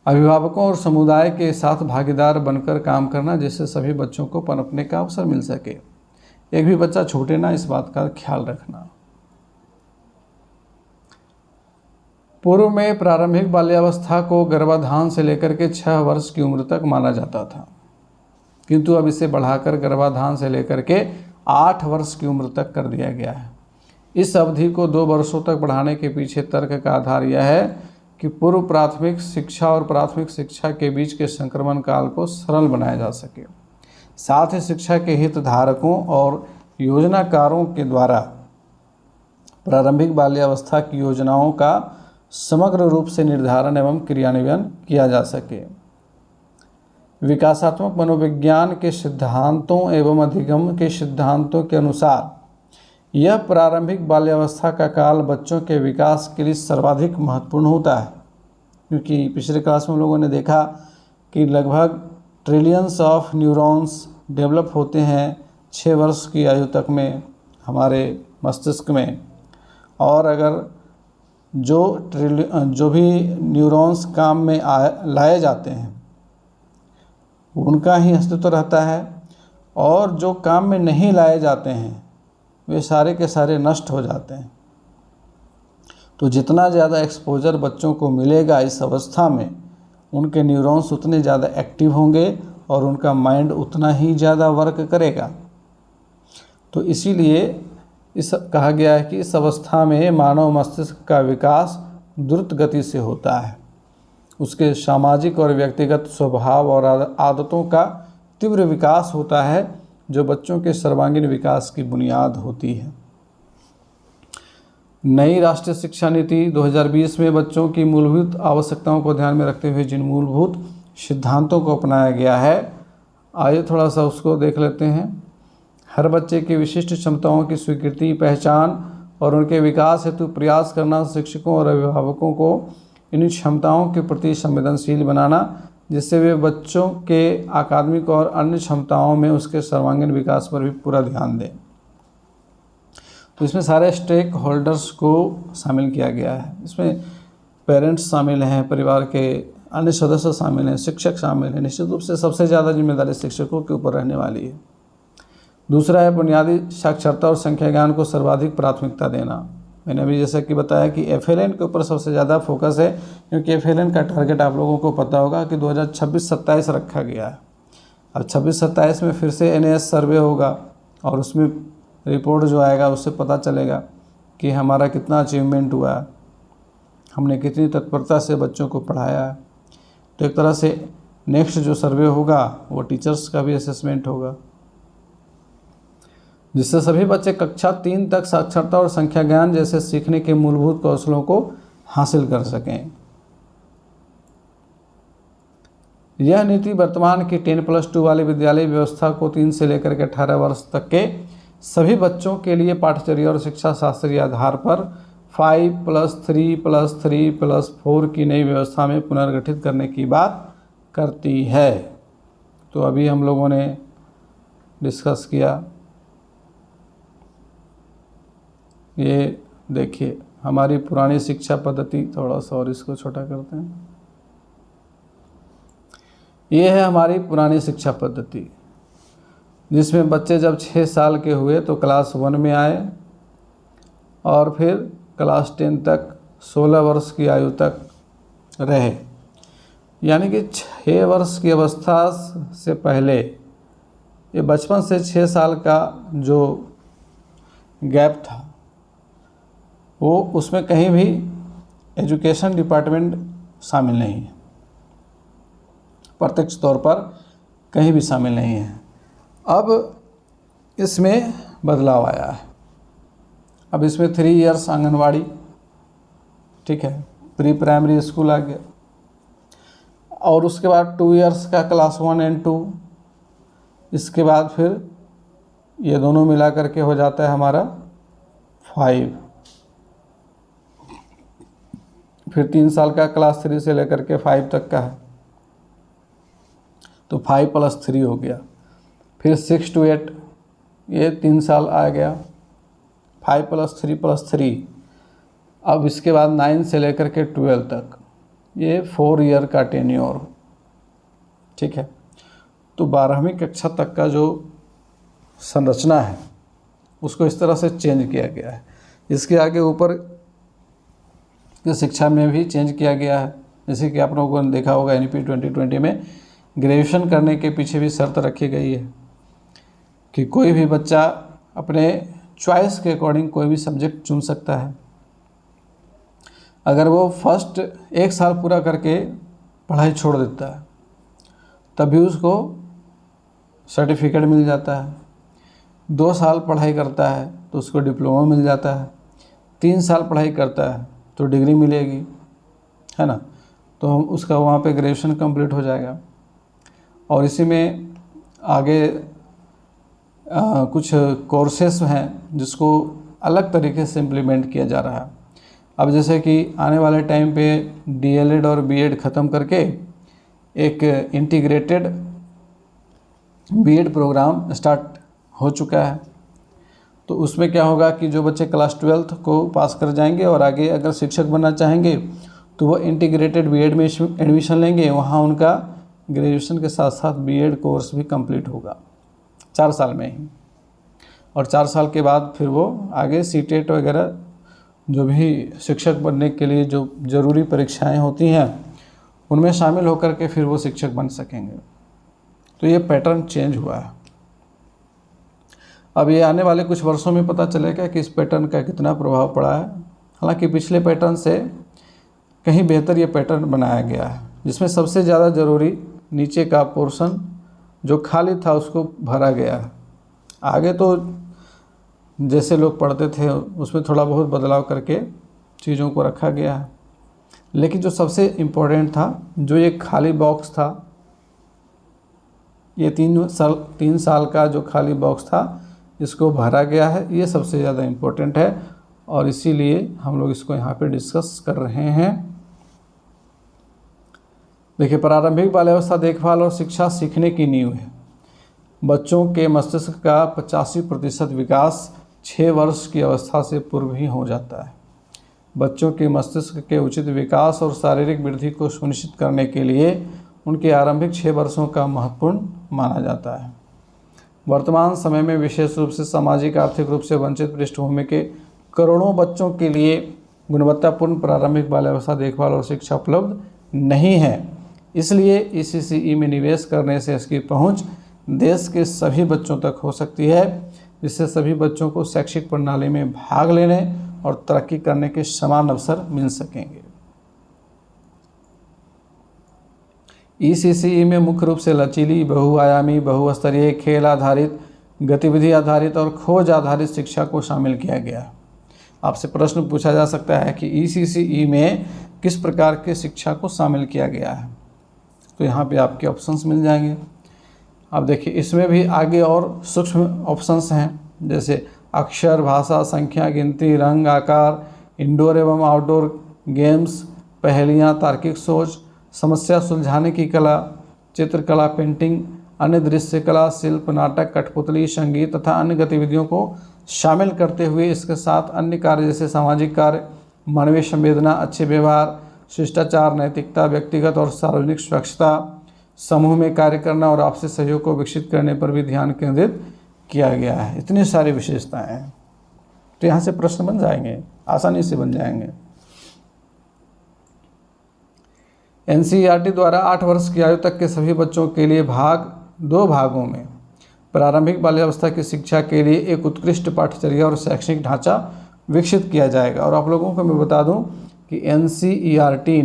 अभिभावकों और समुदाय के साथ भागीदार बनकर काम करना, जिससे सभी बच्चों को पनपने का अवसर मिल सके। एक भी बच्चा छूटे ना, इस बात का ख्याल रखना। पूर्व में प्रारंभिक बाल्यावस्था को गर्भाधान से लेकर के 6 वर्ष की उम्र तक माना जाता था, किंतु अब इसे बढ़ाकर गर्भाधान से लेकर के 8 वर्ष की उम्र तक कर दिया गया है। इस अवधि को 2 वर्षों तक बढ़ाने के पीछे तर्क का आधार यह है कि पूर्व प्राथमिक शिक्षा और प्राथमिक शिक्षा के बीच के संक्रमण काल को सरल बनाया जा सके। साथ ही शिक्षा के हितधारकों और योजनाकारों के द्वारा प्रारंभिक बाल्यावस्था की योजनाओं का समग्र रूप से निर्धारण एवं क्रियान्वयन किया जा सके। विकासात्मक मनोविज्ञान के सिद्धांतों एवं अधिगम के सिद्धांतों के अनुसार यह प्रारंभिक बाल्यावस्था का काल बच्चों के विकास के लिए सर्वाधिक महत्वपूर्ण होता है, क्योंकि पिछले क्लास में हम लोगों ने देखा कि लगभग ट्रिलियंस ऑफ न्यूरॉन्स डेवलप होते हैं 6 वर्ष की आयु तक में हमारे मस्तिष्क में, और अगर जो भी न्यूरॉन्स काम में लाए जाते हैं उनका ही अस्तित्व रहता है, और जो काम में नहीं लाए जाते हैं वे सारे के सारे नष्ट हो जाते हैं। तो जितना ज़्यादा एक्सपोजर बच्चों को मिलेगा इस अवस्था में, उनके न्यूरॉन्स उतने ज़्यादा एक्टिव होंगे और उनका माइंड उतना ही ज़्यादा वर्क करेगा। तो इसीलिए इस कहा गया है कि इस अवस्था में मानव मस्तिष्क का विकास द्रुत गति से होता है। उसके सामाजिक और व्यक्तिगत स्वभाव और आदतों का तीव्र विकास होता है, जो बच्चों के सर्वांगीण विकास की बुनियाद होती है। नई राष्ट्रीय शिक्षा नीति 2020 में बच्चों की मूलभूत आवश्यकताओं को ध्यान में रखते हुए जिन मूलभूत सिद्धांतों को अपनाया गया है, आइए थोड़ा सा उसको देख लेते हैं। हर बच्चे की विशिष्ट क्षमताओं की स्वीकृति, पहचान और उनके विकास हेतु प्रयास करना, शिक्षकों और अभिभावकों को इन क्षमताओं के प्रति संवेदनशील बनाना, जिससे वे बच्चों के अकादमिक और अन्य क्षमताओं में उसके सर्वांगीण विकास पर भी पूरा ध्यान दें। तो इसमें सारे स्टेक होल्डर्स को शामिल किया गया है। इसमें पेरेंट्स शामिल हैं, परिवार के अन्य सदस्य शामिल हैं, शिक्षक शामिल हैं। निश्चित रूप से सबसे ज़्यादा जिम्मेदारी शिक्षकों के ऊपर रहने वाली है। दूसरा है बुनियादी साक्षरता और संख्या ज्ञान को सर्वाधिक प्राथमिकता देना। मैंने अभी जैसा कि बताया कि FLN के ऊपर सबसे ज़्यादा फोकस है, क्योंकि FLN का टारगेट आप लोगों को पता होगा कि 2026-27 रखा गया है। अब 26-27 में फिर से NAS सर्वे होगा, और उसमें रिपोर्ट जो आएगा उससे पता चलेगा कि हमारा कितना अचीवमेंट हुआ है, हमने कितनी तत्परता से बच्चों को पढ़ाया है। तो एक तरह से नेक्स्ट जो सर्वे होगा वो टीचर्स का भी असेसमेंट होगा, जिससे सभी बच्चे कक्षा 3 तक साक्षरता और संख्या ज्ञान जैसे सीखने के मूलभूत कौशलों को हासिल कर सकें। यह नीति वर्तमान की 10+2 वाली विद्यालय व्यवस्था को 3 से लेकर के 18 वर्ष तक के सभी बच्चों के लिए पाठ्यचर्या और शिक्षा शास्त्रीय आधार पर 5+3+3+4 की नई व्यवस्था में पुनर्गठित करने की बात करती है। तो अभी हम लोगों ने डिस्कस किया, ये देखिए हमारी पुरानी शिक्षा पद्धति, थोड़ा सा और इसको छोटा करते हैं, ये है हमारी पुरानी शिक्षा पद्धति, जिसमें बच्चे जब 6 साल के हुए तो क्लास 1 में आए और फिर क्लास 10 तक 16 वर्ष की आयु तक रहे। यानी कि 6 वर्ष की अवस्था से पहले, ये बचपन से 6 साल का जो गैप था, वो उसमें कहीं भी एजुकेशन डिपार्टमेंट शामिल नहीं है, प्रत्यक्ष तौर पर कहीं भी शामिल नहीं है। अब इसमें बदलाव आया है। अब इसमें 3 इयर्स आंगनवाड़ी, ठीक है, प्री प्राइमरी स्कूल आ गया, और उसके बाद 2 इयर्स का क्लास 1 एंड 2, इसके बाद फिर ये दोनों मिला करके हो जाता है हमारा 5, फिर 3 साल का क्लास 3 से लेकर के 5 तक का है, तो 5 + 3 हो गया। फिर 6 to 8, ये 3 साल आ गया, 5 + 3 + 3। अब इसके बाद 9 से लेकर के 12 तक, ये 4 ईयर का टेन्योर, ठीक है। तो 12वीं कक्षा तक का जो संरचना है उसको इस तरह से चेंज किया गया है। इसके आगे ऊपर की शिक्षा में भी चेंज किया गया है, जैसे कि आप लोगों ने देखा होगा NEP 2020 में ग्रेजुएशन करने के पीछे भी शर्त रखी गई है कि कोई भी बच्चा अपने चॉइस के अकॉर्डिंग कोई भी सब्जेक्ट चुन सकता है। अगर वो फर्स्ट 1 साल पूरा करके पढ़ाई छोड़ देता है तभी उसको सर्टिफिकेट मिल जाता है, 2 साल पढ़ाई करता है तो उसको डिप्लोमा मिल जाता है, 3 साल पढ़ाई करता है तो डिग्री मिलेगी, है ना। तो उसका वहाँ पे ग्रेजुएशन कंप्लीट हो जाएगा। और इसी में आगे कुछ कोर्सेस हैं जिसको अलग तरीके से इम्प्लीमेंट किया जा रहा है। अब जैसे कि आने वाले टाइम पे DLED और B.Ed ख़त्म करके एक इंटीग्रेटेड B.Ed प्रोग्राम स्टार्ट हो चुका है। तो उसमें क्या होगा कि जो बच्चे क्लास 12th को पास कर जाएंगे और आगे अगर शिक्षक बनना चाहेंगे तो वो इंटीग्रेटेड B.Ed में एडमिशन लेंगे, वहाँ उनका ग्रेजुएशन के साथ साथ B.Ed कोर्स भी कंप्लीट होगा 4 साल में ही। और 4 साल के बाद फिर वो आगे CTET वगैरह जो भी शिक्षक बनने के लिए जो ज़रूरी परीक्षाएं होती हैं उनमें शामिल होकर के फिर वो शिक्षक बन सकेंगे। तो ये पैटर्न चेंज हुआ है। अब ये आने वाले कुछ वर्षों में पता चलेगा कि इस पैटर्न का कितना प्रभाव पड़ा है। हालांकि पिछले पैटर्न से कहीं बेहतर ये पैटर्न बनाया गया है, जिसमें सबसे ज़्यादा ज़रूरी नीचे का पोर्शन जो खाली था उसको भरा गया है। आगे तो जैसे लोग पढ़ते थे उसमें थोड़ा बहुत बदलाव करके चीज़ों को रखा गया है, लेकिन जो सबसे इम्पोर्टेंट था, जो ये खाली बॉक्स था, ये 3 साल का जो खाली बॉक्स था इसको भरा गया है। ये सबसे ज़्यादा इम्पोर्टेंट है और इसीलिए हम लोग इसको यहाँ पे डिस्कस कर रहे हैं। देखिए, प्रारंभिक बाल्यावस्था देखभाल और शिक्षा सीखने की नींव है। बच्चों के मस्तिष्क का 85% विकास 6 वर्ष की अवस्था से पूर्व ही हो जाता है। बच्चों के मस्तिष्क के उचित विकास और शारीरिक वृद्धि को सुनिश्चित करने के लिए उनके आरंभिक 6 वर्षों का महत्वपूर्ण माना जाता है। वर्तमान समय में विशेष रूप से सामाजिक आर्थिक रूप से वंचित पृष्ठभूमि के करोड़ों बच्चों के लिए गुणवत्तापूर्ण प्रारंभिक बाल्यावस्था देखभाल और शिक्षा उपलब्ध नहीं है। इसलिए ECCE में निवेश करने से इसकी पहुंच देश के सभी बच्चों तक हो सकती है, जिससे सभी बच्चों को शैक्षिक प्रणाली में भाग लेने और तरक्की करने के समान अवसर मिल सकेंगे। ECCE में मुख्य रूप से लचीली, बहुआयामी, बहुस्तरीय, खेल आधारित, गतिविधि आधारित और खोज आधारित शिक्षा को शामिल किया गया। आपसे प्रश्न पूछा जा सकता है कि ECCE में किस प्रकार के शिक्षा को शामिल किया गया है, तो यहाँ पे आपके ऑप्शंस मिल जाएंगे। अब देखिए, इसमें भी आगे और सूक्ष्म ऑप्शंस हैं, जैसे अक्षर, भाषा, संख्या, गिनती, रंग, आकार, इंडोर एवं आउटडोर गेम्स, पहेलियाँ, तार्किक सोच, समस्या सुलझाने की कला, चित्रकला, पेंटिंग, अन्य दृश्य कला, शिल्प, नाटक, कठपुतली, संगीत तथा अन्य गतिविधियों को शामिल करते हुए इसके साथ अन्य कार्य जैसे सामाजिक कार्य, मानवीय संवेदना, अच्छे व्यवहार, शिष्टाचार, नैतिकता, व्यक्तिगत और सार्वजनिक स्वच्छता, समूह में कार्य करना और आपसी सहयोग को विकसित करने पर भी ध्यान केंद्रित किया गया है। इतनी सारी विशेषताएं हैं, तो यहाँ से प्रश्न बन जाएंगे, आसानी से बन जाएंगे। एनसीईआरटी द्वारा 8 वर्ष की आयु तक के सभी बच्चों के लिए 2 भागों में प्रारंभिक बाल्यावस्था की शिक्षा के लिए एक उत्कृष्ट पाठ्यचर्या और शैक्षणिक ढांचा विकसित किया जाएगा। और आप लोगों को मैं बता दूं कि एनसीईआरटी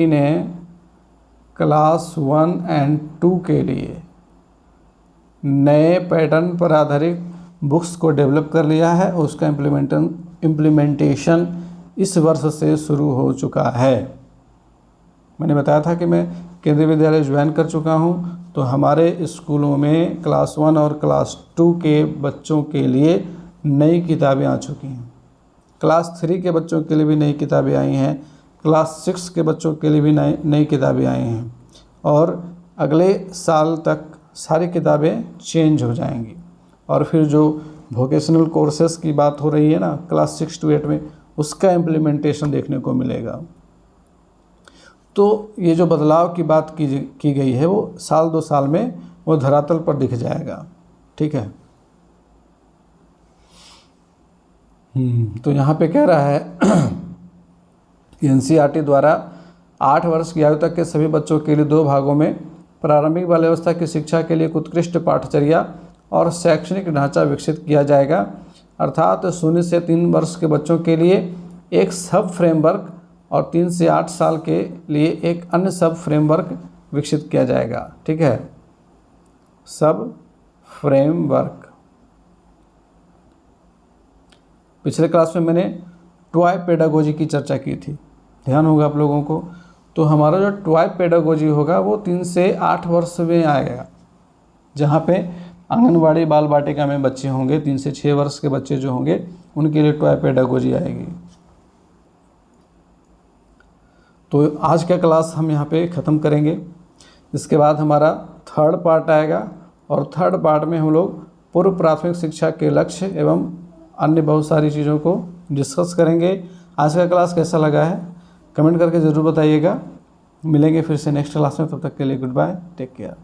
ने क्लास 1 और 2 के लिए नए पैटर्न पर आधारित बुक्स को डेवलप कर लिया है और उसका इम्प्लीमेंटेशन इस वर्ष से शुरू हो चुका है। मैंने बताया था कि मैं केंद्रीय विद्यालय ज्वाइन कर चुका हूं, तो हमारे स्कूलों में क्लास 1 और क्लास 2 के बच्चों के लिए नई किताबें आ चुकी हैं। क्लास 3 के बच्चों के लिए भी नई किताबें आई हैं, क्लास 6 के बच्चों के लिए भी नई किताबें आई हैं, और अगले साल तक सारी किताबें चेंज हो जाएंगी। और फिर जो वोकेशनल कोर्सेस की बात हो रही है ना क्लास 6 to 8 में, उसका इम्प्लीमेंटेशन देखने को मिलेगा। तो ये जो बदलाव की बात की गई है वो साल 2 साल में वो धरातल पर दिख जाएगा। ठीक है, तो यहाँ पे कह रहा है कि एनसीईआरटी द्वारा 8 वर्ष की आयु तक के सभी बच्चों के लिए 2 भागों में प्रारंभिक बाल्यावस्था की शिक्षा के लिए एक उत्कृष्ट पाठ्यचर्या और शैक्षणिक ढांचा विकसित किया जाएगा। अर्थात 0 से 3 वर्ष के बच्चों के लिए एक सब फ्रेमवर्क और 3 से 8 साल के लिए एक अन्य सब फ्रेमवर्क विकसित किया जाएगा। ठीक है, सब फ्रेमवर्क। पिछले क्लास में मैंने टॉय पेडागोजी की चर्चा की थी, ध्यान होगा आप लोगों को। तो हमारा जो टॉय पेडागोजी होगा वो 3 से 8 वर्ष में आएगा, जहाँ पे आंगनवाड़ी बाल बाटिका में बच्चे होंगे, 3 से 6 वर्ष के बच्चे जो होंगे उनके लिए टॉय पेडागोजी आएगी। तो आज का क्लास हम यहाँ पे ख़त्म करेंगे। इसके बाद हमारा 3rd पार्ट आएगा, और 3rd पार्ट में हम लोग पूर्व प्राथमिक शिक्षा के लक्ष्य एवं अन्य बहुत सारी चीज़ों को डिस्कस करेंगे। आज का क्लास कैसा लगा है कमेंट करके ज़रूर बताइएगा। मिलेंगे फिर से नेक्स्ट क्लास में, तब तक के लिए गुड बाय, टेक केयर।